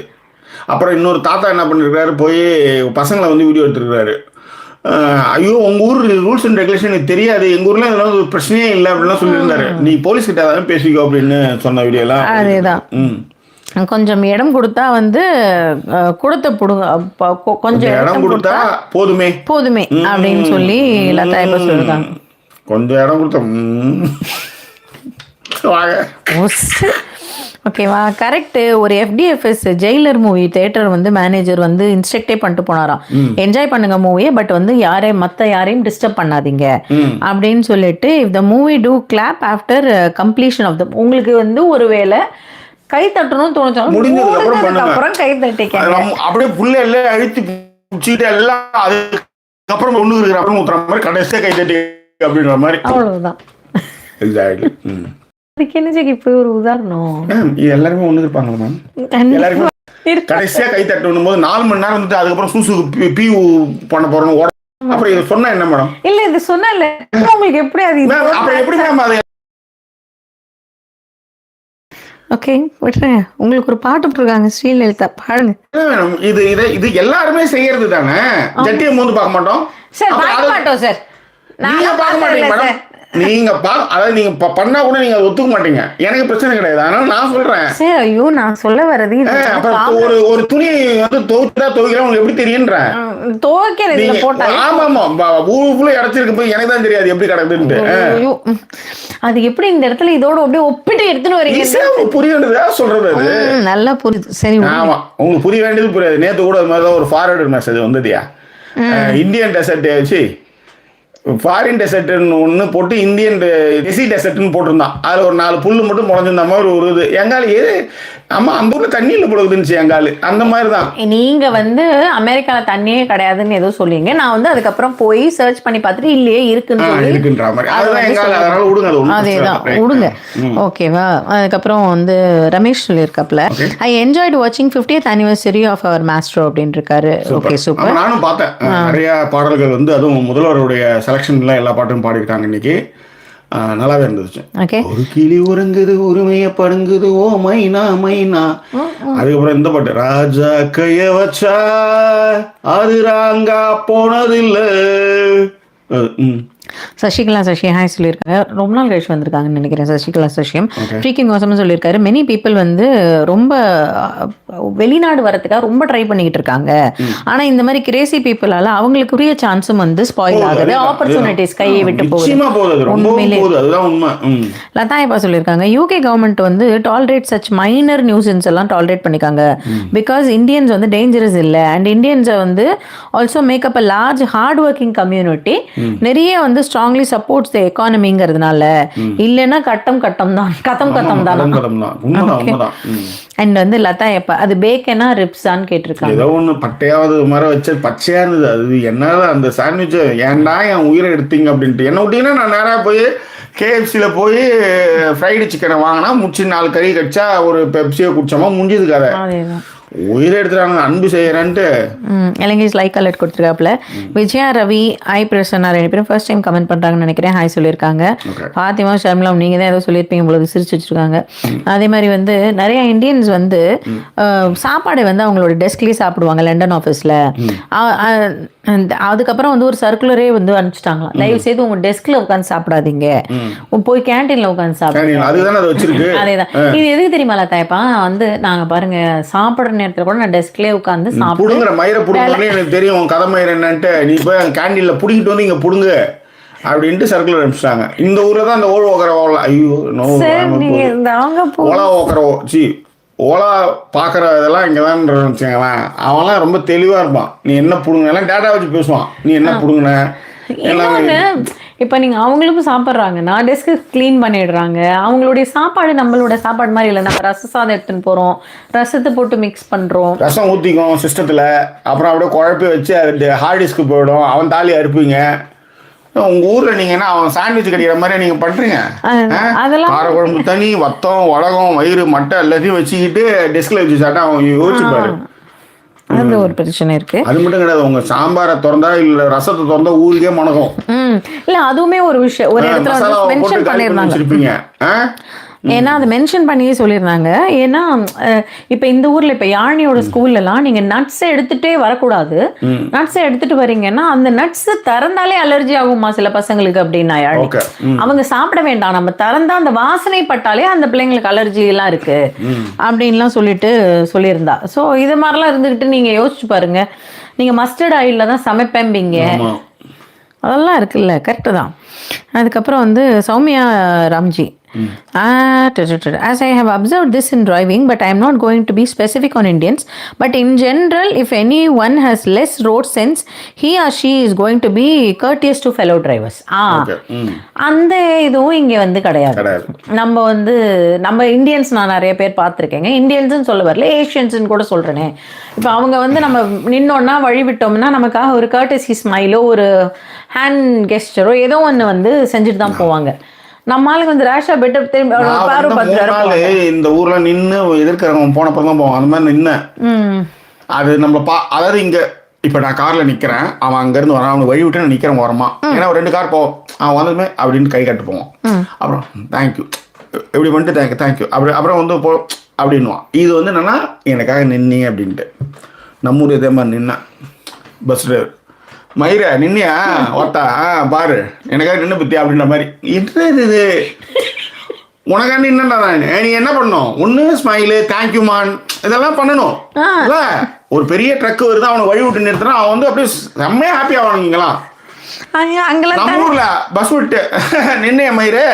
Speaker 1: அப்புறம் இன்னொரு தாத்தா என்ன பண்ணிருக்காரு, போய் பசங்களை வந்து வீடியோ எடுத்துருக்காரு, ஐயோ உங்க ஊர் ரூல்ஸ் அண்ட் ரெகுலேஷன் எனக்கு தெரியாது, எங்க ஊர்ல இதெல்லாம் ஒரு பிரச்சனையே இல்லை அப்படின்லாம் சொல்லியிருந்தாரு. நீ போலீஸ் கிட்ட அதான் பேசிக்கோ அப்படின்னு சொன்ன வீடியோலாம்.
Speaker 2: அதேதான். கொஞ்சம் இடம் கொடுத்தா வந்து கொடுத்த புடுங்க, கொஞ்சம்
Speaker 1: இடம் கொடுத்தா போதுமே
Speaker 2: போதுமே அப்படின்னு சொல்லி லதா இப்ப சொல்றாங்க.
Speaker 1: கொஞ்சம் இடம் கொடுத்தா
Speaker 2: ஓகேவா, கரெக்ட். ஒரு FDFS ஜெயிலர் மூவி தியேட்டர் வந்து மேனேஜர் வந்து இன்ஸ்ட்ரக்டே பண்ணிட்டு போனாராம், என்ஜாய் பண்ணுங்க மூவியை, பட் வந்து மற்ற யாரையும் டிஸ்டர்ப் பண்ணாதீங்க அப்படின்னு சொல்லிட்டு. If the movie to clap after completion of the, உங்களுக்கு வந்து ஒருவேளை கை தட்டணும்னு தோணுச்சாலும் முடிஞ்சதுக்கு அப்புறம் கை தட்டிக்க,
Speaker 1: அப்படியே புள்ள எல்லாம் அழுத்தி பிடிச்சிட்டு எல்லாம் அதுக்கப்புறம் ஒண்ணு இருக்கிற அப்புறம் ஊத்துற மாதிரி கடைசியா கை தட்டி அப்படின்ற மாதிரி,
Speaker 2: அவ்வளவுதான். அதுக்கு என்ன இப்ப ஒரு உதாரணம்,
Speaker 1: எல்லாருமே ஒண்ணு இருப்பாங்களா மேம்? எல்லாருமே கடைசியா கை தட்டணும் போது 4 மணி நேரம் வந்துட்டு அதுக்கப்புறம் சூசுக்கு பீ பண்ண போறோம். அப்புறம் இதை சொன்னா என்ன மேடம்?
Speaker 2: இல்ல இது சொன்னா இல்ல உங்களுக்கு எப்படி அது
Speaker 1: அப்புறம் எப்படி மேம் அது?
Speaker 2: ஓகே விட்டுறேன். உங்களுக்கு ஒரு பாட்டு போட்டிருக்காங்க ஸ்ரீலலிதா, பாடுங்க.
Speaker 1: இது இது எல்லாருமே செய்யறது தானே, ஜட்டியை மூந்து பார்க்க மாட்டோம்
Speaker 2: சார், பார்க்க மாட்டோம் சார்.
Speaker 1: நீங்க பார்க்க மாட்டீங்க மேடம், நீங்க அதாவது நீங்க பண்ணா கூட நீங்க ஒத்துக்க மாட்டீங்க, எனக்கு பிரச்சனை கிடையாது. அதனால நான் சொல்றேன்
Speaker 2: சார். ஐயோ நான் சொல்ல வரது
Speaker 1: ஒரு துணி வந்து துவைச்சா துவைக்கிறேன் உங்களுக்கு எப்படி தெரியுன்ற,
Speaker 2: துவைக்கிறது போட்டா
Speaker 1: ஆமா ஆமா ஊருக்குள்ள இடைச்சிருக்கு போய் எனக்கு தான் தெரியாது எப்படி கிடக்குதுன்ட்டு.
Speaker 2: அது எப்படி இந்த இடத்துல இதோட அப்படியே ஒப்பிட்டு எடுத்துன்னு வரீங்க?
Speaker 1: புரிய வேண்டியதா சொல்றது, அது
Speaker 2: நல்லா புரியுது. சரி,
Speaker 1: ஆமா உங்களுக்கு புரிய வேண்டியது புரியாது. நேத்து கூட அது மாதிரி ஒரு ஃபார்வர்டு மெசேஜ் வந்ததுயா, இந்தியன் டெசர்ட் வச்சு ஃபாரின் டெசர்ட்னு ஒன்று போட்டு இந்தியன் டெசி டெசர்ட்னு போட்டிருந்தான். அதில் ஒரு 4 புல்லு மட்டும் முளைஞ்சிருந்த மாதிரி ஒரு இது. எங்காலு ஏது ஆமா அந்த ஊரில் தண்ணியில் போடுதுன்னு எங்காலு அந்த மாதிரி தான்.
Speaker 2: நீங்க வந்து அமெரிக்காவில் தண்ணியே கிடையாதுன்னு ஏதோ சொல்லிங்க, நான் வந்து அதுக்கப்புறம் போய் சர்ச் பண்ணி பார்த்துட்டு இல்லையே
Speaker 1: இருக்குன்ற மாதிரி, அதுதான் எங்கால. அதனால விடுங்க,
Speaker 2: அதேதான் விடுங்க. ஓகேவா. அதுக்கப்புறம் வந்து ரமேஷ் சொல்லியிருக்காப்ல, ஐ என்ஜாய்டு வாட்சிங் 50th anniversary of our master அப்படின்னு இருக்காரு. Okay super.
Speaker 1: நானும் பார்த்தேன் நிறைய பாடல்கள் வந்து, அதுவும் முதல்வருடைய செலக்ஷன்ல எல்லா பாட்டும் பாடிருக்காங்க இன்னைக்கு, நல்லாவே இருந்துச்சு. ஒரு கிளி உறங்குது உரிமைய படுங்குது ஓ மைனா மைனா. அதுக்கப்புறம் இந்த பாட்டு, ராஜா கைய வச்சா அது ராங்கா போனதில்லை.
Speaker 2: சசிகலா சசி ஹாய் சொல்லியிருக்காங்க, ரொம்ப நாள் கழிச்சு வந்திருக்காங்கன்னு நினைக்கிறேன். சசிகலா சசியம் ஃப்ரீக்கிங் வாசம்னு சொல்லியிருக்காரு. மெனி பீப்புள் வந்து ரொம்ப வெளிநாடு வரதுக்காக ரொம்ப ட்ரை பண்ணிக்கிட்டு இருக்காங்க, ஆனா இந்த மாதிரி கிரேசி பீப்புளால அவங்களுக்குரிய சான்ஸும் வந்து ஸ்பாயில் ஆகுது, ஆப்பர்ச்சுனிட்டிஸ் கையை விட்டு போகுது. உண்மையிலே லதா இப்பா சொல்லியிருக்காங்க, யூகே கவர்மெண்ட் வந்து டாலரேட் சச் மைனர் நியூசன்ஸ் எல்லாம் டாலரேட் பண்ணிக்காங்க, பிகாஸ் இந்தியன்ஸ் வந்து டேஞ்சரஸ் இல்லை, அண்ட் இந்தியன்ஸை வந்து also make up a large hard working community, நிறைய வந்து ஸ்ட்ராங்லி சப்போர்ட்ஸ் தி எக்கானமிங்கிறதுனால. இல்லைன்னா கட்டம் தான். அண்ட் வந்து லதா எப்ப அது பேக்கனா ரிப்ஸான்னு கேட்டிருக்காங்க.
Speaker 1: ஏதோ ஒன்று பட்டையாவது மர வச்சு பச்சையா இருந்தது, அது என்னால அந்த சாண்ட்விச் ஏன்டா என் உயிரை எடுத்தீங்க அப்படின்ட்டு. என்ன விட்டீங்கன்னா நான் நேராக போய் KFCல போய் ஃப்ரைடு சிக்கனை வாங்கினா முடிச்சு 4 கறி கடிச்சா ஒரு பெப்சியை குடிச்சோமா முடிஞ்சது கதை. உயிரை எடுத்துறாங்க அன்பு செய்யறான்ட்டு.
Speaker 2: இலங்கைஸ் லைக் அலர்ட் கொடுத்துருக்காப்புல. விஜயா ரவி ஐ பிரசன்னா 2 பேரும் ஃபர்ஸ்ட் டைம் கமெண்ட் பண்றாங்கன்னு நினைக்கிறேன். ஹாய் சொல்லியிருக்காங்க. ஃபாத்திமா ஷர்மிளா நீங்க தான் ஏதோ சொல்லியிருப்பீங்க பொழுது சிரிச்சு வச்சிருக்காங்க. அதே மாதிரி வந்து நிறைய இந்தியன்ஸ் வந்து சாப்பாடு வந்து அவங்களோட டெஸ்க்லயே சாப்பிடுவாங்க லண்டன் ஆஃபீஸ்ல. அதுக்கப்புறம் வந்து ஒரு சர்க்குலரே வந்து அனுப்பிச்சிட்டாங்களாம், தயவு செய்து உங்க டெஸ்க்ல உட்காந்து சாப்பிடாதீங்க, போய் கேன்டீன்ல உட்காந்து சாப்பிடுங்க. அதேதான். இது எதுக்கு தெரியுமா லதாயப்பா, வந்து நாங்க பாருங்க சாப்பிடுற நேரத்துல கூட நான் டெஸ்க்லயே உட்காந்து சாப்பிடுங்கிற
Speaker 1: மயிரை புடுங்க எனக்கு தெரியும் கதை மயிர் என்னன்ட்டு, நீ போய் கேன்டீன்ல புடிக்கிட்டு வந்து இங்க புடுங்க அப்படின்ட்டு சர்க்குலர் அனுப்பிச்சிட்டாங்க. இந்த ஊர்ல தான் அந்த ஓல ஓக்கர ஐயோ ஓலா ஓக்கர ஓலா பார்க்குற இதெல்லாம் இங்கே தான் வச்சுங்களேன். அவன்லாம் ரொம்ப தெளிவாக இருப்பான். நீ என்ன பிடுங்க எல்லாம் டேட்டா வச்சு பேசுவான், நீ என்ன பிடுங்கின.
Speaker 2: இப்போ நீங்கள் அவங்களுக்கும் சாப்பிட்றாங்கன்னா டெஸ்க்கு க்ளீன் பண்ணிடுறாங்க. அவங்களுடைய சாப்பாடு நம்மளோட சாப்பாடு மாதிரி இல்லை. நம்ம ரச சாதம் எடுத்துன்னு போகிறோம், ரசத்தை போட்டு மிக்ஸ் பண்ணுறோம்,
Speaker 1: ரசம் ஊற்றிக்கும் சிஸ்டத்தில், அப்புறம் அப்படியே குழப்பி வச்சு அது ஹார்ட் டிஸ்க்கு போயிடும், அவன் தாலி அறுப்பீங்க. உங்க ஊர்ல நீங்க என்ன அவன் சாண்ட்விச் கடிக்கிற மாதிரி நீங்க பண்றீங்க. கார குழம்பு தனி வத்தம் உலகம் வயிறு மட்டை எல்லாத்தையும் வச்சுக்கிட்டு டெஸ்க்ல வச்சு சாப்பிட்டா அவன் யோசிச்சுப்பாரு.
Speaker 2: அந்த ஒரு பிரச்சனை இருக்கு.
Speaker 1: அது மட்டும் கிடையாது, உங்க சாம்பாரை திறந்தா இல்ல ரசத்தை திறந்தா ஊருக்கே மணக்கும்.
Speaker 2: இல்ல அதுவுமே ஒரு விஷயம், ஒரு இடத்துல மென்ஷன் பண்ணிருந்தாங்க. ஏன்னா அதை மென்ஷன் பண்ணியே சொல்லியிருந்தாங்க. ஏன்னா இப்போ இந்த ஊர்ல இப்போ யாழ்னியோட ஸ்கூல்லலாம் நீங்க நட்ஸ் எடுத்துட்டே வரக்கூடாது. நட்ஸ் எடுத்துட்டு வரீங்கன்னா அந்த நட்ஸ் திறந்தாலே அலர்ஜி ஆகுமா சில பசங்களுக்கு அப்படின்னா யாழ்னி. அவங்க சாப்பிட வேண்டாம், நம்ம திறந்தா அந்த வாசனை பட்டாலே அந்த பிள்ளைங்களுக்கு அலர்ஜி எல்லாம் இருக்கு அப்படின்லாம் சொல்லியிருந்தா. ஸோ இது மாதிரிலாம் இருந்துகிட்டு நீங்க யோசிச்சு பாருங்க. நீங்க மஸ்டர்ட் ஆயில்ல தான் சமைப்பேம்பிங்க, அதெல்லாம் இருக்குல்ல. கரெக்டு தான். அதுக்கப்புறம் வந்து Soumya Ramji, as I have observed this in driving, but I am not going to be specific on Indians, but in general, if anyone has less road sense, he or she is going to be courteous to fellow drivers. அந்த இதுவும் இங்க வந்து கிடையாது. நம்ம Indians நான் நிறைய பேர் பார்த்துருக்கேங்க. இந்தியன்ஸ்னு சொல்ல வரல, ஏஷியன்ஸ்னு கூட சொல்றேனே. இப்போ அவங்க வந்து நம்ம நின்னோன்னா வழி விட்டோம்னா நமக்காக ஒரு கர்டசி ஸ்மைலோ ஒரு ஹேண்ட் கெஸ்டரோ ஏதோ ஒன்று வந்து செஞ்சுட்டு தான் போவாங்க. நம்மளுக்கு வந்து ரேஷா பெட்டர்
Speaker 1: இந்த ஊர்ல நின்று எதிர்க்கிறவங்க போனப்பறம் தான் போவாங்க. அந்த மாதிரி நின்று அது நம்ம அதாவது இங்க இப்ப நான் கார்ல நிக்கிறேன், அவன் அங்க இருந்து வரான், அவனுக்கு வழி விட்டு நான் நிக்கிறேன் ஓரமா. ஏன்னா ஒரு 2 கார் போவோம், அவன் வந்ததுமே அப்படின்னு கை கட்டு போவான். அப்புறம் தேங்க்யூ இப்படி பண்ணிட்டு தேங்க்யூ அப்புறம் வந்து போ அப்படின்வான். இது வந்து என்னன்னா எனக்காக நின்னி அப்படின்ட்டு. நம்ம ஊர் இதே மாதிரி நின்னா பஸ் டிரைவர் மயிர நின்னியா ஓட்டா பாரு எனக்காக நின்று பத்தி அப்படின்ற மாதிரி. இது உனக்காக நின்னா நீ என்ன பண்ணணும்? ஒன்று ஸ்மைலு தேங்க்யூமான் இதெல்லாம் பண்ணணும். ஒரு பெரிய ட்ரக் வருது, அவனை வழி விட்டு நிறுத்தினா அவன் வந்து அப்படியே செம்மையா ஹாப்பி ஆவானுங்களாம். நம்ம ஊர்ல பஸ் விட்டு நின்ன மயிறு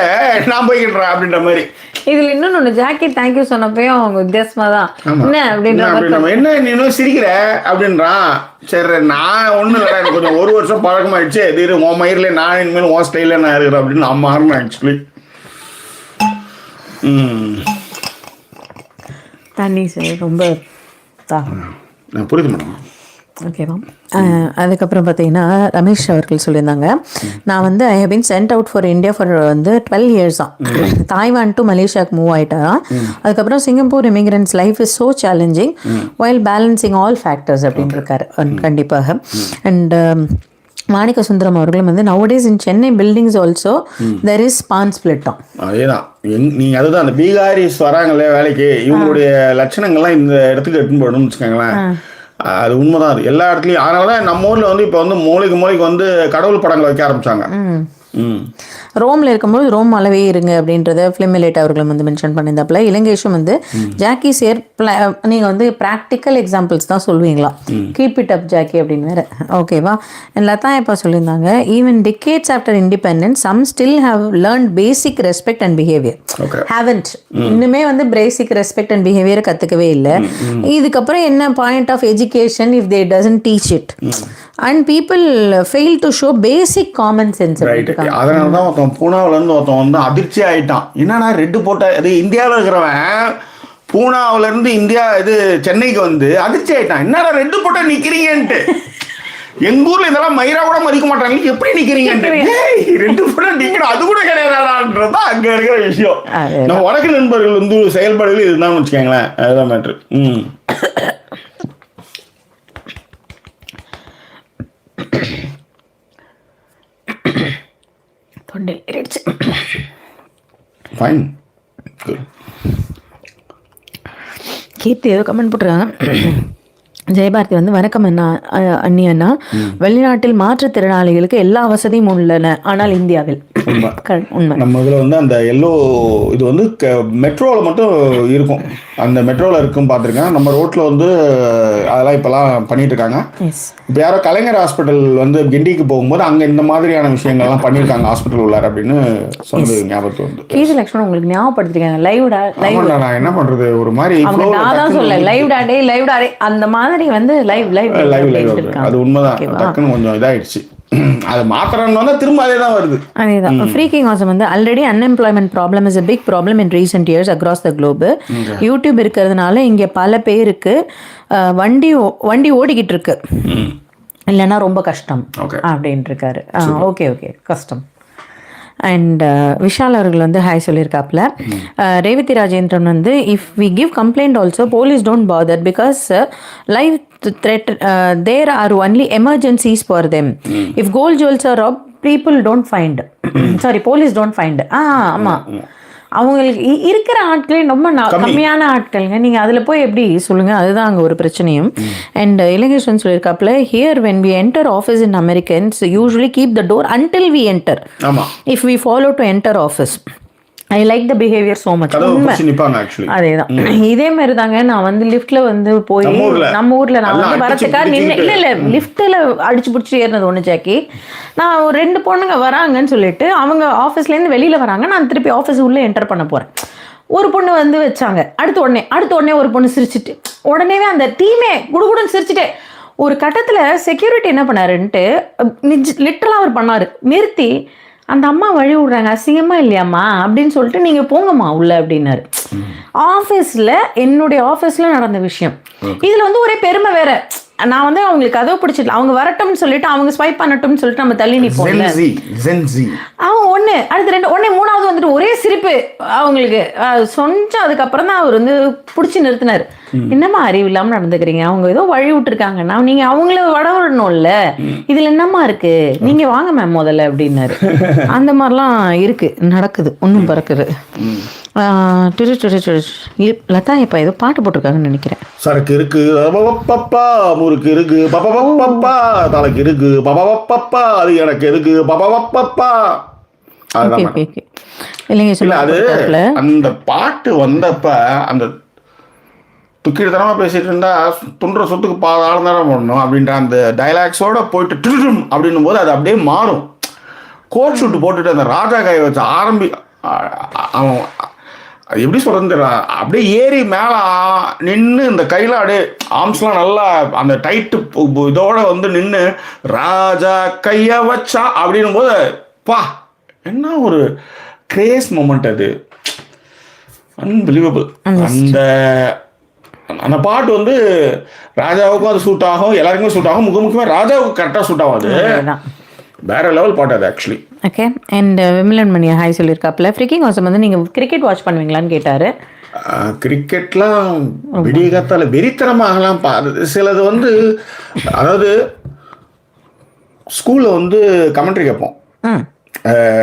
Speaker 1: நான் போய்கிட்டுறேன் அப்படின்ற மாதிரி.
Speaker 2: இதுல இன்னொன்னு ஜாக்கி தேங்க்யூ சொன்னப்பயும் அவங்க வித்தியாசமா தான் என்ன அப்படின்ற
Speaker 1: என்ன நீ இன்னும் சிரிக்கிற அப்படின்றான். சரி நான் ஒன்றும் இல்லை, எனக்கு கொஞ்சம் 1 வருஷம் பழக்கமாயிடுச்சு, இது உன் மயிரில் நான் இனிமேல் உன் ஸ்டைலில் நான் இருக்கிறேன் அப்படின்னு நான் மாறணும் ஆக்சுவலி.
Speaker 2: தண்ணி சரி ரொம்ப
Speaker 1: நான் புரியுது மேடம்.
Speaker 2: ஓகேவா. அதுக்கப்புறம் பார்த்தீங்கன்னா ரமேஷ் அவர்கள் சொல்லியிருந்தாங்க, நான் வந்து I have been sent out for India for வந்து 12 years தாய்வான் டு மலேசியாவுக்கு மூவ் ஆகிட்டாராம். அதுக்கப்புறம் Singapore immigrants life is so challenging while balancing all factors அப்படின்னு இருக்காரு கண்டிப்பாக. அண்ட் மாணிக்க சுந்தரம் அவர்களும் வந்து nowadays in Chennai buildings also there is span ஸ்பிளிட்டும்.
Speaker 1: அதேதான் நீங்கள் அதுதான் அந்த பீகாரிஸ் வராங்களே வேலைக்கு, இவங்களுடைய லட்சணங்கள்லாம் இந்த இடத்துக்கு எடுத்துன்னு போயிடணும்னு வச்சுக்கோங்களேன். அது உண்மைதான். அது எல்லா இடத்துலையும். அதனால தான் நம்ம ஊரில் வந்து இப்போ வந்து மூளைக்கு வந்து கடவுள் படங்களை வைக்க ஆரம்பிச்சாங்க.
Speaker 2: ரோமில் இருக்கும்போது ரோம் அளவே இருங்க அப்படின்றத ஃபிலிமிலேட் அவர்களும் வந்து மென்ஷன் பண்ணியிருந்தாப்புல. இலங்கேஷும் வந்து ஜாக்கி சேர் நீங்கள் வந்து ப்ராக்டிக்கல் எக்ஸாம்பிள்ஸ் தான் சொல்லுவீங்களா, கீப் இட் அப் ஜாக்கி அப்படின்னு வேற. ஓகேவா. லதா இப்போ சொல்லியிருந்தாங்க, even decades after independence some still have learn basic respect and behaviour. Haven't இன்னுமே வந்து பேசிக் ரெஸ்பெக்ட் அண்ட் பிஹேவியரை கற்றுக்கவே இல்லை. இதுக்கப்புறம் என்ன point of education if they doesn't teach it and people fail to show basic common sense.
Speaker 1: அதனால தான் ஒருத்தன் பூனாவிலேருந்து ஒருத்தன் வந்து அதிர்ச்சி ஆகிட்டான். என்னன்னா ரெட்டு போட்ட இது இந்தியாவில் இருக்கிறவன் பூனாவிலேருந்து இந்தியா இது சென்னைக்கு வந்து அதிர்ச்சி ஆகிட்டான். என்னடா ரெட்டு போட்ட நிற்கிறீங்கன்ட்டு. எங்கள் ஊரில் இதெல்லாம் மயிரா கூட மதிக்க மாட்டாங்க, எப்படி நிற்கிறீங்கன்ட்டு. ரெண்டு போட்ட நிற்கணும் அது கூட கிடையாதுன்றது தான் அங்கே இருக்கிற விஷயம். நம்ம வடக்கு நண்பர்கள் வந்து செயல்பாடுகள் இதுதான் வச்சுக்கோங்களேன். அதுதான் மேட்ரு. ஃபைன்.
Speaker 2: கீர்த்தி ஏதோ கமெண்ட் போட்டுருக்காங்க. ஜெயபாரதி வந்து வணக்கம் அண்ணா அண்ணி அண்ணா, வெளிநாட்டில் மாற்றுத்திறனாளிகளுக்கு எல்லா வசதியும் உள்ளன, ஆனால் இந்தியாவில்
Speaker 1: உண்மை. நம்ம இதில் வந்து அந்த எல்லோ இது வந்து மெட்ரோவில் மட்டும் இருக்கும். அந்த மெட்ரோவில் இருக்கும் பார்த்துருக்கேன். நம்ம ரோட்டில் வந்து அதெல்லாம் இப்போலாம் பண்ணிட்டு இருக்காங்க. இப்போ யாரோ கலைஞர் ஹாஸ்பிட்டல் வந்து கிண்டிக்கு போகும்போது அங்கே இந்த மாதிரியான விஷயங்கள்லாம் பண்ணியிருக்காங்க ஹாஸ்பிட்டல் உள்ளார் அப்படின்னு சொன்னது ஞாபகத்துக்கு வந்து.
Speaker 2: கீது லட்சுமணன் உங்களுக்கு ஞாபகப்படுத்திருக்காங்க.
Speaker 1: நான் என்ன பண்ணுறது ஒரு மாதிரி
Speaker 2: லைவ் டாடே அந்த மாதிரி வந்து லைவ்
Speaker 1: அது உண்மைதான். டக்குன்னு கொஞ்சம் இதாயிடுச்சு. அது மாத்திரம்னு வந்தா திரும்ப அதே தான் வருது.
Speaker 2: அதேதான். ஃப்ரீக்கிங் ஆல்சோ வந்து already unemployment problem is a big problem in recent years across the globe. YouTube இருக்கிறதுனால இங்க பல பேருக்கு வண்டி ஓடிக்கிட்டு இருக்கு, இல்லைன்னா ரொம்ப கஷ்டம் அப்படின்ட்டு இருக்காரு. ஓகே கஷ்டம். அண்ட் விஷால் அவர்கள் வந்து ஹாய் சொல்லியிருக்காப்புல. ரேவதி ராஜேந்திரன் வந்து if we give complaint also police don't bother because live threat there are only emergencies for them. If gold jewels are rob people don't find, sorry police don't find. ஆமாம் அவங்களுக்கு இருக்கிற ஆட்களே ரொம்ப கம்மியான ஆட்கள்ங்க. நீங்க அதுல போய் எப்படி சொல்லுங்க, அதுதான் அங்க ஒரு பிரச்சனையும். அண்ட் இலங்கேஸ்வரன் சொல்லியிருக்காப்புல, here when we enter office in Americans usually keep the door until we enter.
Speaker 1: ஆமா,
Speaker 2: if we follow to enter office. I like the behaviour so much. அதேதான், இதே மாதிரி தாங்க. நான் வந்து லிஃப்ட்ல வந்து போய் நம்ம ஊர்ல நான் வந்து வரத்துக்கா நின்று இல்ல லிஃப்ட்ல அடிச்சு பிடிச்சி ஏறினது ஒண்ணு ஜாக்கி. நான் ஒரு 2 பொண்ணுங்க வராங்கன்னு சொல்லிட்டு அவங்க ஆஃபீஸ்ல இருந்து வெளியில வராங்க, நான் திருப்பி ஆஃபீஸ் உள்ள என்டர் பண்ண போறேன். ஒரு பொண்ணு வந்து வச்சாங்க, அடுத்த உடனே ஒரு பொண்ணு சிரிச்சுட்டு, உடனேவே அந்த டீமே குடுகுடுன்னு சிரிச்சுட்டு, ஒரு கட்டத்துல செக்யூரிட்டி என்ன பண்ணாருன்ட்டு லிட்டரலா அவர் பண்ணாரு, நிறுத்தி அந்த அம்மா வழி விடுறாங்க, அசிங்கமா இல்லையாம்மா அப்படின்னு சொல்லிட்டு நீங்க போங்கம்மா உள்ள அப்படின்னாரு. ஆஃபீஸ்ல, என்னுடைய ஆஃபீஸ்ல நடந்த விஷயம். இதுல வந்து ஒரே பெருமை வேற. நான் வந்து அவங்களுக்கு கதவை பிடிச்சிடல, அவங்க வரட்டும்னு சொல்லிட்டு அவங்க ஸ்வைப் பண்ணட்டும்னு சொல்லிட்டு நம்ம தள்ளி நிற்போம். அவங்க ஒண்ணு அடுத்து 2 உடனே 3வது வந்துட்டு ஒரே சிரிப்பு அவங்களுக்கு சொன்ன. அதுக்கப்புறம் தான் அவர் வந்து பிடிச்சி நிறுத்தினாரு. என்னம்மா அறிவு இல்லாம நடந்துக்கிறீங்க, அவங்க ஏதோ வழி விட்டுருக்காங்கன்னா நீங்க அவங்கள விடணும்ல, இதுல என்னம்மா இருக்கு, நீங்க வாங்க மேம் முதல்ல அப்படின்னாரு. அந்த மாதிரிலாம் இருக்கு, நடக்குது, ஒன்றும் பறக்குது. லதா இப்ப ஏதோ பாட்டு போட்டிருக்காங்கன்னு நினைக்கிறேன்.
Speaker 1: சரக்கு இருக்கு பப்பா, முறுக்கு இருக்கு பப்பா, தலைக்கு இருக்கு பப்பா, அது எனக்கு இருக்கு பப்பா. இல்லைங்க, அது அந்த பாட்டு வந்தப்ப அந்த துக்கிடுத்தனமா பேசிட்டு இருந்தா துன்ற சொத்துக்கு பாதாளம் தானே போடணும் அப்படின்ற அந்த டைலாக்ஸோட போயிட்டு அப்படின்னும் போது அது அப்படியே மாறும். கோட் ஷூட் போட்டுட்டு அந்த ராஜா கையை வச்சு அவன் அது எப்படி சொல்றது, அப்படியே ஏறி மேல நின்று இந்த கையில அப்படியே ஆர்ம்ஸ்லாம் நல்லா அந்த டைட்டு இதோட வந்து நின்று ராஜா கைய வச்சா அப்படின்னும் போது பா, என்ன ஒரு கிரேஸ் மொமெண்ட் அது, அன்பிலீவபிள். அந்த பாட்டு வந்து ராஜாவுக்கும் அது சூட் ஆகும், எல்லாருக்குமே சூட் ஆகும், முக்கியமாக ராஜாவுக்கு கரெக்டாக சூட் ஆகும். அது வேற லெவல் பாட்டு அது actually.
Speaker 2: Okay. And Vimalan Mani hi சொல்லியிருக்காப்புல, ஃப்ரிக்கிங் ஹவுஸ் வந்து நீங்கள் கிரிக்கெட் வாட்ச் பண்ணுவீங்களான்னு கேட்டார்.
Speaker 1: கிரிக்கெட்லாம் விடிய காத்தால வெறித்தனமாகலாம் சிலது வந்து, அதாவது ஸ்கூலில் வந்து கமெண்ட்ரி கேட்போம்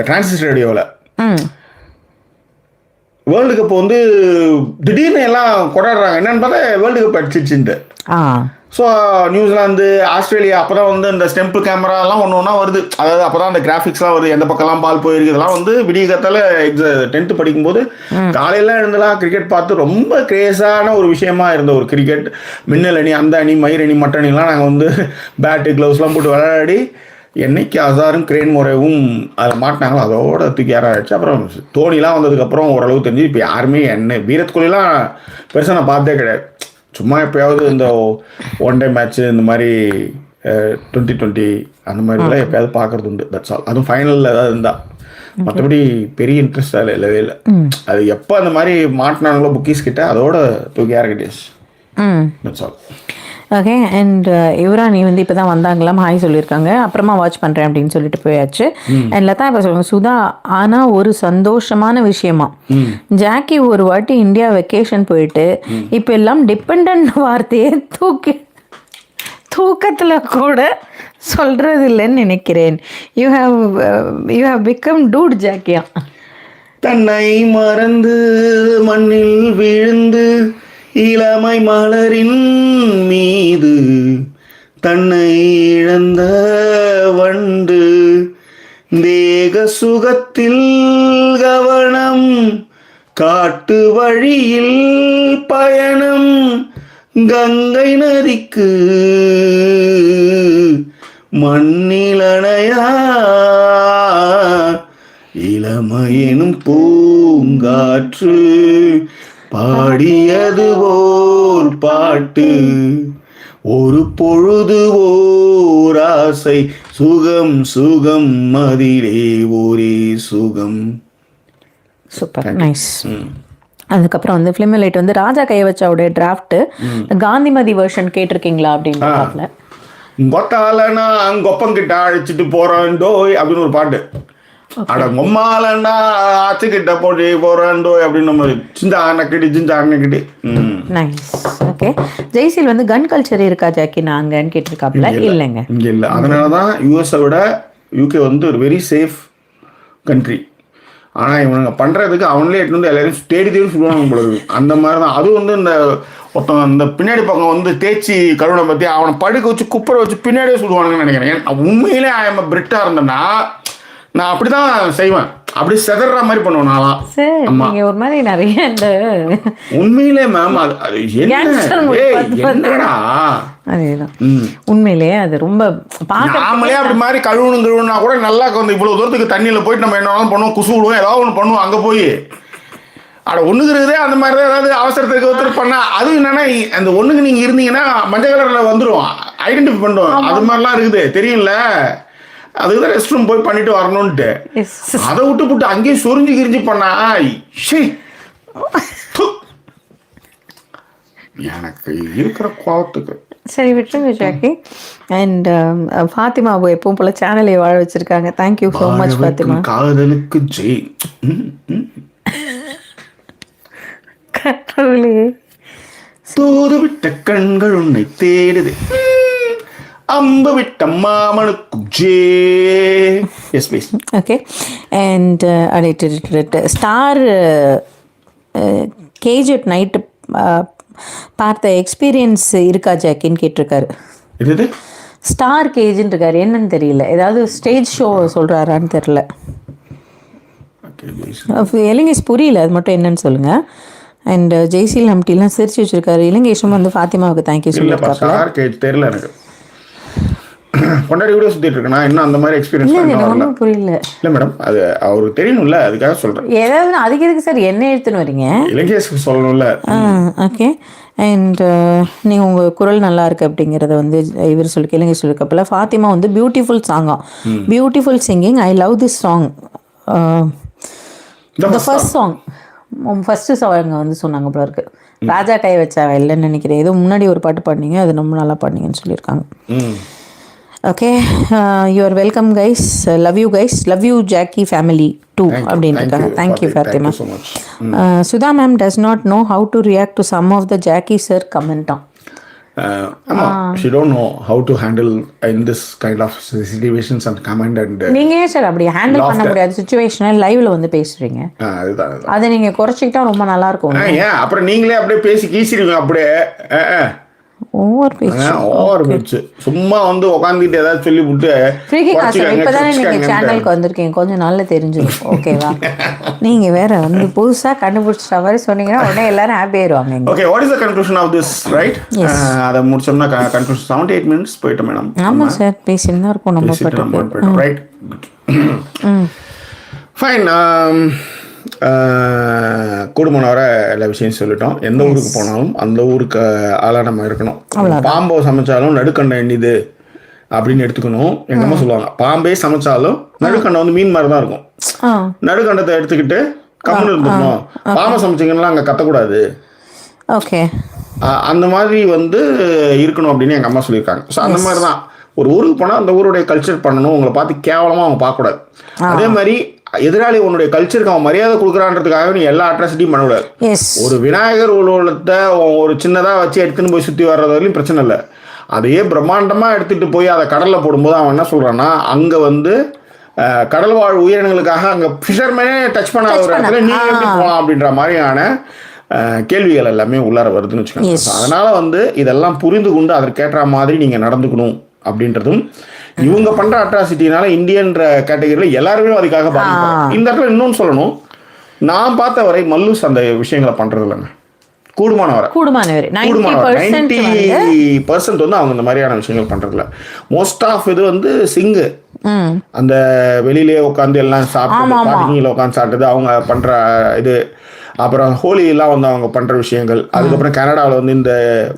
Speaker 1: டிரான்சிஸ்டர் ரேடியோவில். வேர்ல்டு கப் வந்து திடீர்னு எல்லாம் கொண்டாடுறாங்க, என்னன்னு பார்த்தா வேர்ல்டு கப் அடிச்சிச்சுன்ட்டு. ஸோ நியூசிலாந்து, ஆஸ்திரேலியா அப்போ தான் வந்து இந்த ஸ்டெம்பிள் கேமராலாம் ஒன்று ஒன்றா வருது. அதாவது அப்போ தான் அந்த கிராஃபிக்ஸ்லாம் வருது, எந்த பக்கம்லாம் பால் போயிருக்கு. இதெல்லாம் வந்து விடிய காத்தால 10th படிக்கும்போது காலையிலாம் இருந்தெல்லாம் கிரிக்கெட் பார்த்து ரொம்ப கிரேஸான ஒரு விஷயமா இருந்த ஒரு கிரிக்கெட். மின்னல் அணி, அந்த அணி, மயிர் அணி, மட்ட அணிலாம் நாங்கள் வந்து பேட்டு க்ளவுஸ்லாம் போட்டு விளையாடி என்னைக்கு அசாரும் கிரேன் முறையும் அதில் மாட்டினாங்களோ அதோட தூக்கி ஆயிடுச்சு. அப்புறம் தோனிலாம் வந்ததுக்கப்புறம் ஓரளவு தெரிஞ்சு இப்போ யாருமே என்ன விராட் கோலிலாம் பெருசாக நான் பார்த்தே கிடையாது. சும்மா எப்போயாவது இந்த 1 டே மேட்ச்சு இந்த மாதிரி 2020 அந்த மாதிரிலாம் எப்போயாவது பார்க்கறது உண்டு. That's all. அதுவும் ஃபைனலில் ஏதாவது இருந்தால், மற்றபடி பெரிய இன்ட்ரெஸ்ட் அதில் இல்லவே இல்லை. அது எப்போ அந்த மாதிரி மாட்டினாங்களோ புக்கீஸ் கிட்ட அதோட தூக்கி ஆரம்பிச்சு. That's all.
Speaker 2: ஓகே. அண்ட் யுவராணி வந்து இப்போ தான் வந்தாங்களாம், ஹாய் சொல்லியிருக்காங்க, அப்புறமா வாட்ச் பண்ணுறேன் அப்படின்னு சொல்லிட்டு போயாச்சு. அண்ட் லதா இப்போ சொல்லுங்க சுதா, ஆனால் ஒரு சந்தோஷமான விஷயமா, ஜாக்கி ஒரு வாட்டி இந்தியா வெக்கேஷன் போயிட்டு இப்போ எல்லாம் டிபெண்ட் வார்த்தையே தூக்கத்தில் கூட சொல்கிறது இல்லைன்னு நினைக்கிறேன். யூ ஹாவ் பிகம் டூட் ஜாக்கியா.
Speaker 1: தன்னை மறந்து மண்ணில் விழுந்து இளமை மலரின் மீது தன்னை இழந்த வண்டு, தேக சுகத்தில் கவனம், காட்டு வழியில் பயணம், கங்கை நதிக்கு மண்ணிலணையா இளமையெனும் பூங்காற்று பாடியது ஓர் பாட்டு, ஒரு பொழுது ஓர் ஆசை, சுகம் சுகம் மதிலே ஒரே சுகம்.
Speaker 2: Super, nice. அதுக்கப்புறம் வந்து ஃபிலிமிலைட் வந்து ராஜா கைவச்சாவுடைய டிராஃப்ட் காந்திமதி வெர்ஷன் கேட்டிருக்கீங்களா அப்படின்னு.
Speaker 1: கொத்தாலனா கொப்பங்கிட்ட அழைச்சிட்டு போறேன்டோய் அப்படின்னு ஒரு பாட்டு. அட கொம்மாலன்னா ஆச்சுக்கிட்ட போட்டு போறேன்டோய் அப்படின்னு நம்ம சிஞ்சா அண்ணக்கிட்டி சிஞ்சா அண்ணக்கிட்டி.
Speaker 2: நைஸ். ஓகே. ஜெய்சீல் வந்து கன் கல்ச்சர் இருக்கா ஜாக்கி நாங்கன்னு கேட்டிருக்காப்ல. இல்லைங்க,
Speaker 1: இங்கே இல்லை. அதனால தான் யூஎஸை விட யூகே வந்து ஒரு வெரி சேஃப் கண்ட்ரி. ஆனால் இவனுங்க பண்ணுறதுக்கு அவங்களே எடுத்து வந்து எல்லாரையும் தேடி தேடி சுடுவாங்க போல இருக்கு. அந்த மாதிரி தான் அது வந்து இந்த ஒருத்தன் இந்த பின்னாடி பக்கம் வந்து தேய்ச்சி கழுவனை பற்றி அவனை படுக்க வச்சு குப்பரை வச்சு பின்னாடியே சுடுவானுங்கன்னு நினைக்கிறேன். உண்மையிலே ஆயம பிரிட்டாக இருந்தேன்னா நான் அப்படி தான் செய்வேன், அப்படி செதற மாதிரி பண்ணுவேன் நான்லாம்.
Speaker 2: சரி, நீங்க ஒரு மாதிரி நிறைய இந்த
Speaker 1: உண்மையிலே மேம் அது என்னடா
Speaker 2: அதேதான் உண்மையிலேயே அது ரொம்ப
Speaker 1: நாமளே அப்படி மாதிரி கழுவுனா கூட நல்லா வந்து இவ்வளவு தூரத்துக்கு தண்ணியில போயிட்டு நம்ம என்ன பண்ணுவோம், குசு விடுவோம், ஏதாவது ஒன்று பண்ணுவோம். அங்கே போய் அட ஒண்ணுக்குறதே அந்த மாதிரி தான் ஏதாவது அவசரத்துக்கு ஒருத்தர் பண்ணா அது என்னன்னா அந்த ஒண்ணுக்கு நீங்க இருந்தீங்கன்னா மஞ்சள் கலர்ல வந்துடும், ஐடென்டிஃபை பண்ணுவோம். அது மாதிரிலாம் இருக்குது தெரியும்ல. அதுக்குதான் ரெஸ்ட் ரூம் போய் பண்ணிட்டு வரணும்ட்டு அதை விட்டு போட்டு அங்கேயே சொரிஞ்சு கிரிஞ்சு பண்ணா எனக்கு இருக்கிற கோவத்துக்கு.
Speaker 2: சரி விட்டுருங்க ஜாக்கி. அண்ட் ஃபாத்திமாவை எப்பவும் போல சேனலை வாழ வச்சிருக்காங்க. Thank you so much Fathima.
Speaker 1: காதலுக்கு ஜெய். தூது விட்ட கண்கள் உன்னை தேடுது, அம்பு விட்ட மாமனுக்கு ஜே. Yes please.
Speaker 2: ஓகே. அண்ட் அடிட்டு ஸ்டார் கேஜெட் நைட்டு பார்த்த எக்ஸ்பீரியன்ஸ் இருக்கா ஜாக்கின்னு கேட்டிருக்காரு.
Speaker 1: இது
Speaker 2: ஸ்டார் கேஜ்ன்னு இருக்காரு, என்னன்னு தெரியல, ஏதாவது ஸ்டேஜ் ஷோ சொல்கிறாரான்னு தெரில. இலங்கேஷ் புரியல, அது மட்டும் என்னன்னு சொல்லுங்கள். அண்ட் ஜெய்சீல் ஹம்டிலாம் சிரிச்சு வச்சிருக்காரு. இலங்கேஷும் வந்து ஃபாத்திமாவுக்கு தேங்க்யூ சொல்லியிருக்காரு.
Speaker 1: தெரியல எனக்கு கொண்டாடி வீடியோ சுத்திட்டு இருக்கேன் இன்னும் அந்த மாதிரி எக்ஸ்பீரியன்ஸ்
Speaker 2: புரியல.
Speaker 1: இல்ல மேடம் அது அவருக்கு தெரியணும்ல, அதுக்காக சொல்றேன்.
Speaker 2: ஏதாவது அதுக்கு எதுக்கு சார் என்ன எடுத்துன்னு வரீங்க?
Speaker 1: இலங்கேஷ்க்கு சொல்லணும்ல.
Speaker 2: ஓகே. அண்ட் நீங்கள் உங்கள் குரல் நல்லா இருக்கு அப்படிங்கிறத வந்து இவர் சொல்லி இலங்கை சொல்லியிருக்கப்பல ஃபாத்திமா வந்து பியூட்டிஃபுல் சாங்கா, beautiful singing, I love this song, the first song, first song வந்து சொன்னாங்க போல இருக்கு. ராஜா கை வச்சா இல்லைன்னு நினைக்கிறேன், ஏதோ முன்னாடி ஒரு பாட்டு பாடினீங்க, அது ரொம்ப நல்லா பாடினீங்கன்னு சொல்லியிருக்காங்க. Okay, you are welcome guys, love you guys, love you Jackie family too அப்படின்னு இருக்காங்க. Thank you Fathima. Sudha ma'am does not know how to react to some of the Jackie sir கமெண்ட்டாம்.
Speaker 1: she don't know how to handle in this kind of situations and comment and
Speaker 2: நீங்க ஏன் sir அப்படி handle பண்ண முடியாத சிச்சுவேஷனை லைவ்ல வந்து பேசுறீங்க?
Speaker 1: அதுதான்
Speaker 2: அதை நீங்க குறைச்சிக்கிட்டா ரொம்ப நல்லா இருக்கும்.
Speaker 1: ஏன் அப்புறம் நீங்களே அப்படியே பேசி கீசிடுவீங்க அப்படியே.
Speaker 2: ஓவர் பேச்சு
Speaker 1: சும்மா வந்து உட்காந்துட்டு ஏதாவது சொல்லி விட்டு
Speaker 2: இப்பதானே நீங்க சேனலுக்கு வந்திருக்கீங்க, கொஞ்சம் நல்லா தெரிஞ்சிடும். ஓகேவா? நீங்க வேற வந்து புதுசா கண்டுபிடிச்ச மாதிரி சொன்னீங்கன்னா உடனே எல்லாரும் ஹாப்பி ஆயிடுவாங்க.
Speaker 1: Okay, what is the conclusion of this right? அத முடிச்சோம்னா கன்க்ளூஷன் 78 மினிட்ஸ் போய்ட்டு மேடம்.
Speaker 2: ஆமா சார், பேசினா இருக்கும் நம்ம பாட்டு.
Speaker 1: Right, fine. கூடுமான வர எல்லா விஷயம் சொல்லிட்டோம். எந்த ஊருக்கு போனாலும் அந்த ஊருக்கு ஆளா நம்ம இருக்கணும். பாம்பை சமைச்சாலும் நடுக்கண்டை எண்ணிது அப்படின்னு எடுத்துக்கணும். எங்க அம்மா சொல்லுவாங்க, பாம்பே சமைச்சாலும் நடுக்கண்டை வந்து மீன் மாதிரி தான் இருக்கும். நடுக்கண்டத்தை எடுத்துக்கிட்டு கம்முன்னு இருந்துக்கணும். பாம்பை சமைச்சிங்கன்னா அங்கே கத்தக்கூடாது.
Speaker 2: ஓகே,
Speaker 1: அந்த மாதிரி வந்து இருக்கணும் அப்படின்னு எங்க அம்மா சொல்லியிருக்காங்க. ஸோ அந்த மாதிரி தான் ஒரு ஊருக்கு போனால் அந்த ஊருடைய கல்ச்சர் பண்ணணும். உங்களை பார்த்து கேவலமாக அவங்க பார்க்கக்கூடாது. அதே மாதிரி எதிராளி உன்னுடைய கல்ச்சருக்கு அவன் மரியாதை கொடுக்குறான்றதுக்காக நீ எல்லா அட்ராசிட்டியும் பண்ணக்கூடாது. ஒரு விநாயகர் உருவத்தை ஒரு சின்னதாக வச்சு எடுத்துன்னு போய் சுற்றி வர்றது வரையும் பிரச்சனை இல்லை. அதையே பிரம்மாண்டமாக எடுத்துகிட்டு போய் அதை கடலில் போடும்போது அவன் என்ன சொல்கிறான்னா, அங்கே வந்து கடல் வாழ் உயிரினங்களுக்காக அங்கே ஃபிஷர்மேனே டச் பண்ணாத ஒரு இடத்துல நீ எப்படி போகலாம் அப்படின்ற மாதிரியான கேள்விகள் எல்லாமே உள்ளார வருதுன்னு வச்சுக்கோங்க. அதனால வந்து இதெல்லாம் புரிந்து கொண்டு அதற்கேற்ற மாதிரி நீங்கள் நடந்துக்கணும் அப்படின்றதும், இவங்க பண்ற அட்ராசிட்டினால இந்தியன்ற கேட்டகரியில் எல்லாருமே அதுக்காக பாதிப்பாங்க. இந்த இடத்துல இன்னொன்று சொல்லணும், நான் பார்த்த வரை மல்லூஸ் அந்த விஷயங்களை பண்றது இல்லைங்க. கூடுமானவரை 90% வந்து அவங்க இந்த மாதிரியான விஷயங்கள் பண்றதில்ல. மோஸ்ட் ஆஃப் இது வந்து சிங்கு அந்த வெளியிலே உட்காந்து எல்லாம் சாப்பிட்டு பார்க்கிங்கில் உட்காந்து சாப்பிட்டது அவங்க பண்ற இது. அப்புறம் ஹோலி எல்லாம் வந்து அவங்க பண்ற விஷயங்கள். அதுக்கப்புறம் கனடாவில் வந்து இந்த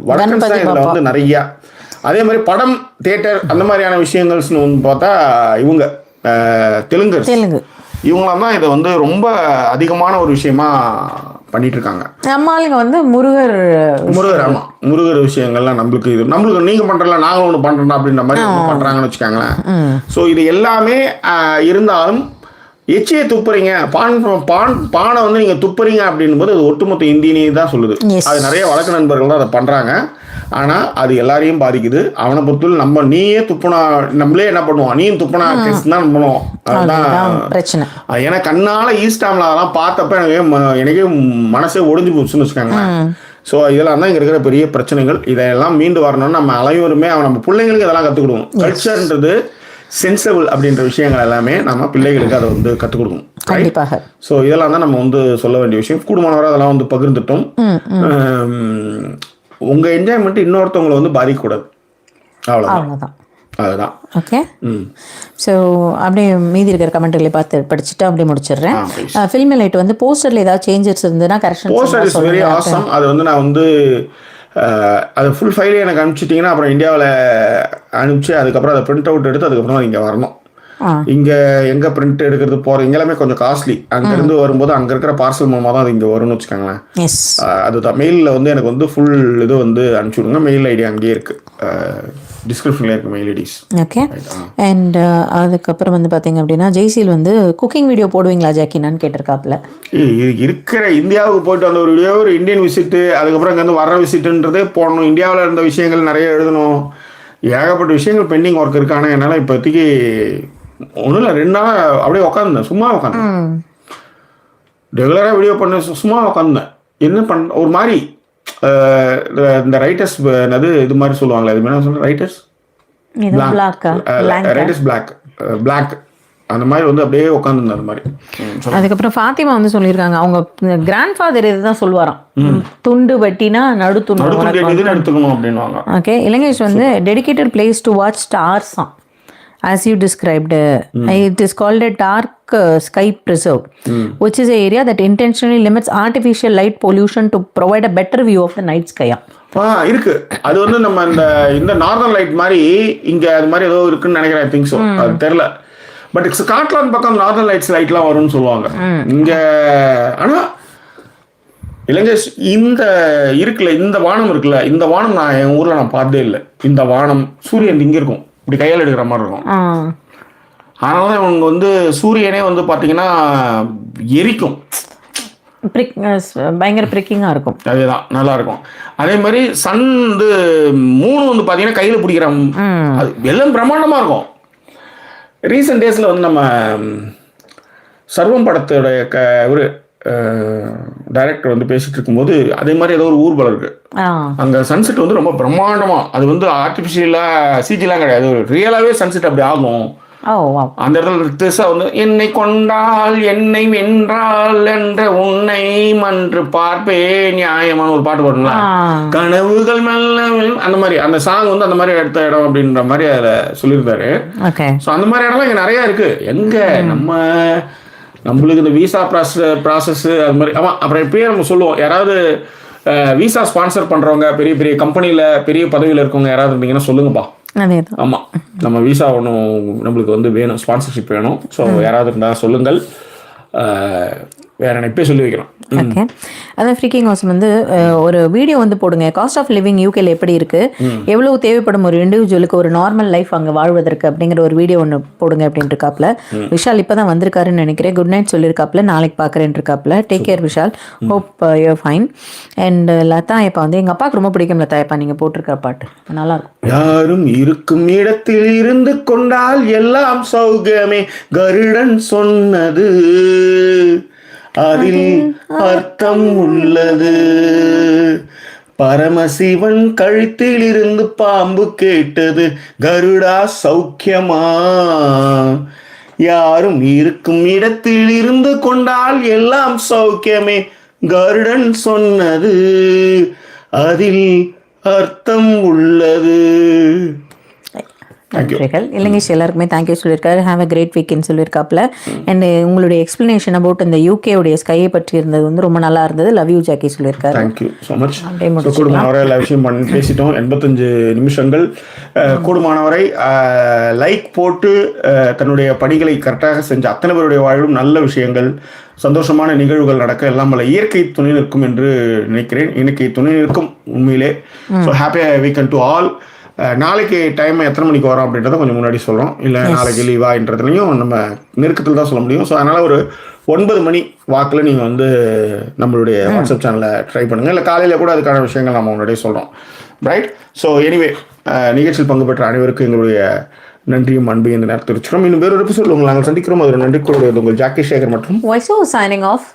Speaker 1: வடக்கன் இதில் வந்து நிறையா. அதே மாதிரி படம் தியேட்டர் அந்த மாதிரியான விஷயங்கள்ஸ்னு வந்து பார்த்தா இவங்க தெலுங்கு இவங்களாம் தான் இதை வந்து ரொம்ப அதிகமான ஒரு விஷயமா பண்ணிட்டு இருக்காங்க.
Speaker 2: நம்ம ஆளுங்க வந்து முருகர்
Speaker 1: ஆமா, முருகர் விஷயங்கள்லாம் நம்மளுக்கு நீங்க பண்றல நாங்களும் ஒன்று பண்றோம் அப்படின்ற மாதிரி பண்றாங்கன்னு வச்சுக்காங்களேன். ஸோ இது எல்லாமே இருந்தாலும் எச்சியை துப்புறீங்க, பானை வந்து நீங்க துப்புறீங்க அப்படின் போது அது ஒட்டுமொத்த இந்தியனே தான் சொல்லுது. அது நிறைய வழக்கு நண்பர்கள் தான் அதை பண்றாங்க. ஆனால் அது எல்லாரையும் பாதிக்குது. அவனை பொறுத்தவரை நீயே துப்புனா நம்மளே என்ன பண்ணுவோம், நீயும் துப்புனா கேஸ் தான் பண்ணுவோம். அதுதான்
Speaker 2: பிரச்சனை.
Speaker 1: ஏன்னா கண்ணால் ஈஸ்டாமில் அதெல்லாம் பார்த்தப்ப எனக்கே மனசே ஒடிஞ்சு போச்சுன்னு வச்சுக்காங்க. ஸோ இதெல்லாம் தான் இங்கே இருக்கிற பெரிய பிரச்சனைகள். இதெல்லாம் மீண்டு வரணும்னு நம்ம அனைவருமே நம்ம பிள்ளைங்களுக்கு இதெல்லாம் கற்றுக் கொடுக்கணும். கல்ச்சர்ன்றது சென்சிபிள் அப்படின்ற விஷயங்கள் எல்லாமே நம்ம பிள்ளைகளுக்கு அதை வந்து கற்றுக் கொடுக்கணும்.
Speaker 2: கண்டிப்பாக.
Speaker 1: ஸோ இதெல்லாம் தான் நம்ம வந்து சொல்ல வேண்டிய விஷயம். கூடுமானவரை அதெல்லாம் வந்து பகிர்ந்துட்டோம். உங்கள் என்ஜாய்மெண்ட் இன்னொருத்தவங்களை வந்து பாதிக்கக்கூடாது. அவ்வளோதான். அதுதான்.
Speaker 2: ஓகே. ஸோ அப்படியே மீதி இருக்கிற கமெண்ட்களை படிச்சுட்டு அப்படியே முடிச்சிடுறேன். ஃபில்ம் லைட் வந்து போஸ்டரில் ஏதாவது சேஞ்சஸ் இருந்ததுன்னா correction.
Speaker 1: Poster is very awesome. அது வந்து நான் வந்து அது ஃபுல் ஃபைலே எனக்கு அனுப்பிச்சிட்டிங்கன்னா அப்புறம் இந்தியாவில் அனுப்பிச்சு அதுக்கப்புறம் அதை பிரிண்ட் அவுட் எடுத்து அதுக்கப்புறம் இங்கே வரணும். இங்கே எங்கே பிரிண்ட் எடுக்கிறது போகிறது இங்கே எல்லாமே கொஞ்சம் காஸ்ட்லி. அங்கேருந்து வரும்போது அங்கே இருக்கிற பார்சல் மூலமாக தான் அது இங்கே வரும்னு வச்சுக்கோங்களேன். அதுதான். மெயிலில் வந்து எனக்கு வந்து ஃபுல் இது வந்து அனுப்பிச்சி விடுங்க. மெயில் ஐடி அங்கேயே இருக்குது, டிஸ்கிரிப்ஷனில் இருக்குது மெயில் ஐடிஸ்.
Speaker 2: ஓகே. அண்ட் அதுக்கப்புறம் வந்து பார்த்தீங்க அப்படின்னா ஜெய்சீல் வந்து குக்கிங் வீடியோ போடுவீங்களா ஜாக்கினான்னு கேட்டிருக்காப்புல.
Speaker 1: இருக்கிற இந்தியாவுக்கு போயிட்டு வந்த ஒரு வீடியோ, ஒரு இந்தியன் விசிட்டு, அதுக்கப்புறம் இங்கேருந்து வர விசிட்டுன்றதே போடணும். இந்தியாவில் இருந்த விஷயங்கள் நிறைய எழுதணும். ஏகப்பட்ட விஷயங்கள் பெண்டிங் ஒர்க் இருக்கு. ஆனால் என்னால் இப்போதைக்கு ஒன்றும் இல்லை, 2 நாள் அப்படியே உட்காந்துருந்தேன், சும்மா உட்காந்தேன். ரெகுலராக வீடியோ பண்ண சும்மா உட்காந்துருந்தேன். என்ன ஒரு மாதிரி இந்த ரைட்டர்ஸ் இது மாதிரி சொல்லுவாங்களே, அது என்ன சொல்கிறேன், ரைட்டர்ஸ் பிளாக் அந்த மாதிரி வந்து அப்படியே உட்காந்துருந்தேன் அந்த மாதிரி.
Speaker 2: அதுக்கப்புறம் ஃபாத்திமா வந்து சொல்லியிருக்காங்க அவங்க கிராண்ட் ஃபாதர் இதுதான் சொல்லுவாராம், துண்டு வெட்டினா நடுத்துண்டு
Speaker 1: எடுத்துக்கணும் அப்படின்வாங்க.
Speaker 2: ஓகே. இலங்கேஷ் வந்து dedicated place to watch stars தான். As you described, it is called a dark sky preserve, which is an area that intentionally limits artificial light pollution to provide a better view of the night sky.
Speaker 1: இருக்கு. அது வந்து நம்ம இந்த northern light மாதிரி இங்க அது மாதிரி ஏதோ இருக்குன்னு நினைக்கிறேன். ஐ திங்க் ஸோ, அது தெரியல. பட் ஸ்காட்லாந்து பக்கம் நார்தர்ன் லைட்லாம் வரும்னு சொல்லுவாங்க இங்க. ஆனா இலங்கை இந்த இருக்குல்ல, இந்த வானம் இருக்குல்ல, இந்த வானம் நான் என் ஊர்ல நான் பார்த்ததே இல்லை. இந்த வானம் சூரியன் இங்க இருக்கும், இப்படி கையால் எடுக்கிற மாதிரி இருக்கும். அதனால தான் இவங்க வந்து சூரியனே வந்து பார்த்தீங்கன்னா எரிக்கும்,
Speaker 2: பயங்கர பிரிக்கிங்காக இருக்கும்.
Speaker 1: அதேதான், நல்லா இருக்கும். அதே மாதிரி சன் வந்து 3 வந்து பார்த்தீங்கன்னா கையில் பிடிக்கிற அது எல்லாம் பிரம்மாண்டமாக இருக்கும். ரீசெண்ட் டேஸில் வந்து நம்ம சர்வம் படத்தோடைய ஒரு டைரக்டர் வந்து பேசிட்டு இருக்கும்போது அதே மாதிரி ஏதோ ஒரு ஊர்வலம் இருக்கு. அங்க சன்செட் வந்து ரொம்ப பிரம்மாண்டமா, அது வந்து ஆர்டிபிஷியலா சிஜிலாம் கிடையாது, ரியலாவே சன்செட் அப்படி ஆகும். அந்த இடத்துல திசா வந்து என்னை கொண்டால் என்னை வென்றால் என்ற உன்னை மன்று பார்ப்பே நியாயமான ஒரு பாட்டு போடணும்ல, கனவுகள் மெல்ல அந்த மாதிரி அந்த சாங் வந்து அந்த மாதிரி எடுத்த இடம் அப்படின்ற மாதிரி அதுல சொல்லியிருந்தாரு. ஸோ அந்த மாதிரி இடம்லாம் இங்க நிறைய இருக்கு. எங்க நம்மளுக்கு இந்த விசா ப்ராசஸ் அது மாதிரி. ஆமாம், அப்புறம் இப்பயே நம்ம சொல்லுவோம், யாராவது விசா ஸ்பான்சர் பண்ணுறவங்க பெரிய பெரிய கம்பெனியில் பெரிய பதவியில் இருக்கவங்க யாராவது இருந்தீங்கன்னா சொல்லுங்கப்பா. ஆமாம், நம்ம விசா ஒன்றும் நம்மளுக்கு வந்து வேணும், ஸ்பான்சர்ஷிப் வேணும். ஸோ யாராவது இருந்தால் சொல்லுங்கள். வேற என்ன இப்பயே சொல்லி வைக்கிறோம்.
Speaker 2: ஓகே. அதான் ஃப்ரீக்கிங் ஹவுஸ் வந்து ஒரு வீடியோ வந்து போடுங்க, காஸ்ட் ஆஃப் லிவிங் யூகேல எப்படி இருக்கு, எவ்வளவு தேவைப்படும் ஒரு இண்டிவிஜுவலுக்கு ஒரு நார்மல் லைஃப் அங்கே வாழ்வதற்கு அப்படிங்கிற ஒரு வீடியோ ஒன்று போடுங்க அப்படின்ட்டு இருக்காப்ல. விஷால் இப்போ தான் வந்திருக்காருன்னு நினைக்கிறேன். குட் நைட் சொல்லியிருக்காப்ல, நாளைக்கு பார்க்குறேன் இருக்காப்ல. Take care Vishal, hope your fine. And Latha இப்போ வந்து எங்கள் அப்பாவுக்கு ரொம்ப பிடிக்கும் லதா இப்போ நீங்கள் போட்டிருக்க பாட்டு நல்லா இருக்கும்.
Speaker 1: யாரும் இருக்கும் இடத்தில் இருந்து கொண்டால் எல்லாம் சௌகமே, கருடன் சொன்னது அதில் அர்த்தம் உள்ளது, பரமசிவன் கழுத்தில் இருந்து பாம்பு கேட்டது, கருடா சௌக்கியமா, யாரும் இருக்கும் இடத்தில் இருந்து கொண்டால் எல்லாம் சௌக்கியமே, கருடன் சொன்னது அதில் அர்த்தம் உள்ளது.
Speaker 2: நன்றிகள். இலங்கேஷ் எல்லாருக்குமே தேங்க்யூ சொல்லியிருக்காரு. ஹாவ் அ கிரேட் வீக்கெண்ட் சொல்லியிருக்காப்புல. அண்ட் உங்களுடைய எக்ஸ்பிளனேஷன் அபவுட் இந்த யூகேவுடைய ஸ்கையை பற்றி இருந்தது வந்து ரொம்ப நல்லா இருந்தது. லவ் யூ ஜாக்கி சொல்லியிருக்காரு.
Speaker 1: Thank you so much. கூடுமானவரை எல்லா விஷயம் பேசிட்டோம். 85 நிமிஷங்கள். கூடுமானவரை லைக் போட்டு தன்னுடைய பணிகளை கரெக்டாக செஞ்ச அத்தனை பேருடைய வாழ்வும் நல்ல விஷயங்கள், சந்தோஷமான நிகழ்வுகள் நடக்க எல்லாம் பல இயற்கை துணை நிற்கும் என்று நினைக்கிறேன். இயற்கை துணை நிற்கும் உண்மையிலே. So happy weekend to all. நாளைக்கு டைம் எத்தனை மணிக்கு வரோம் அப்படின்றத கொஞ்சம் முன்னாடி சொல்கிறோம். இல்லை நாளைக்கு லீவான்றதுலையும் நம்ம நெருக்கத்தில் தான் சொல்ல முடியும். ஸோ அதனால் ஒரு 9 மணி வாக்கில் நீங்கள் வந்து நம்மளுடைய வாட்ஸ்அப் சேனலில் ட்ரை பண்ணுங்கள். இல்லை காலையில் கூட அதுக்கான விஷயங்கள் நம்ம முன்னாடியே சொல்கிறோம். ரைட். ஸோ எனிவே நிகழ்ச்சியில் பங்கு பெற்ற அனைவருக்கும் எங்களுடைய நன்றியும் அன்பையும் இந்த நேரத்தில் வச்சுக்கிறோம். இன்னும் வேறொரு எபிசோட் உங்களை நாங்கள் சந்திக்கிறோம். அதில் நன்றி கூறுவது உங்கள் ஜாக்கி சேகர் மற்றும்
Speaker 2: வாய்ஸ் signing off.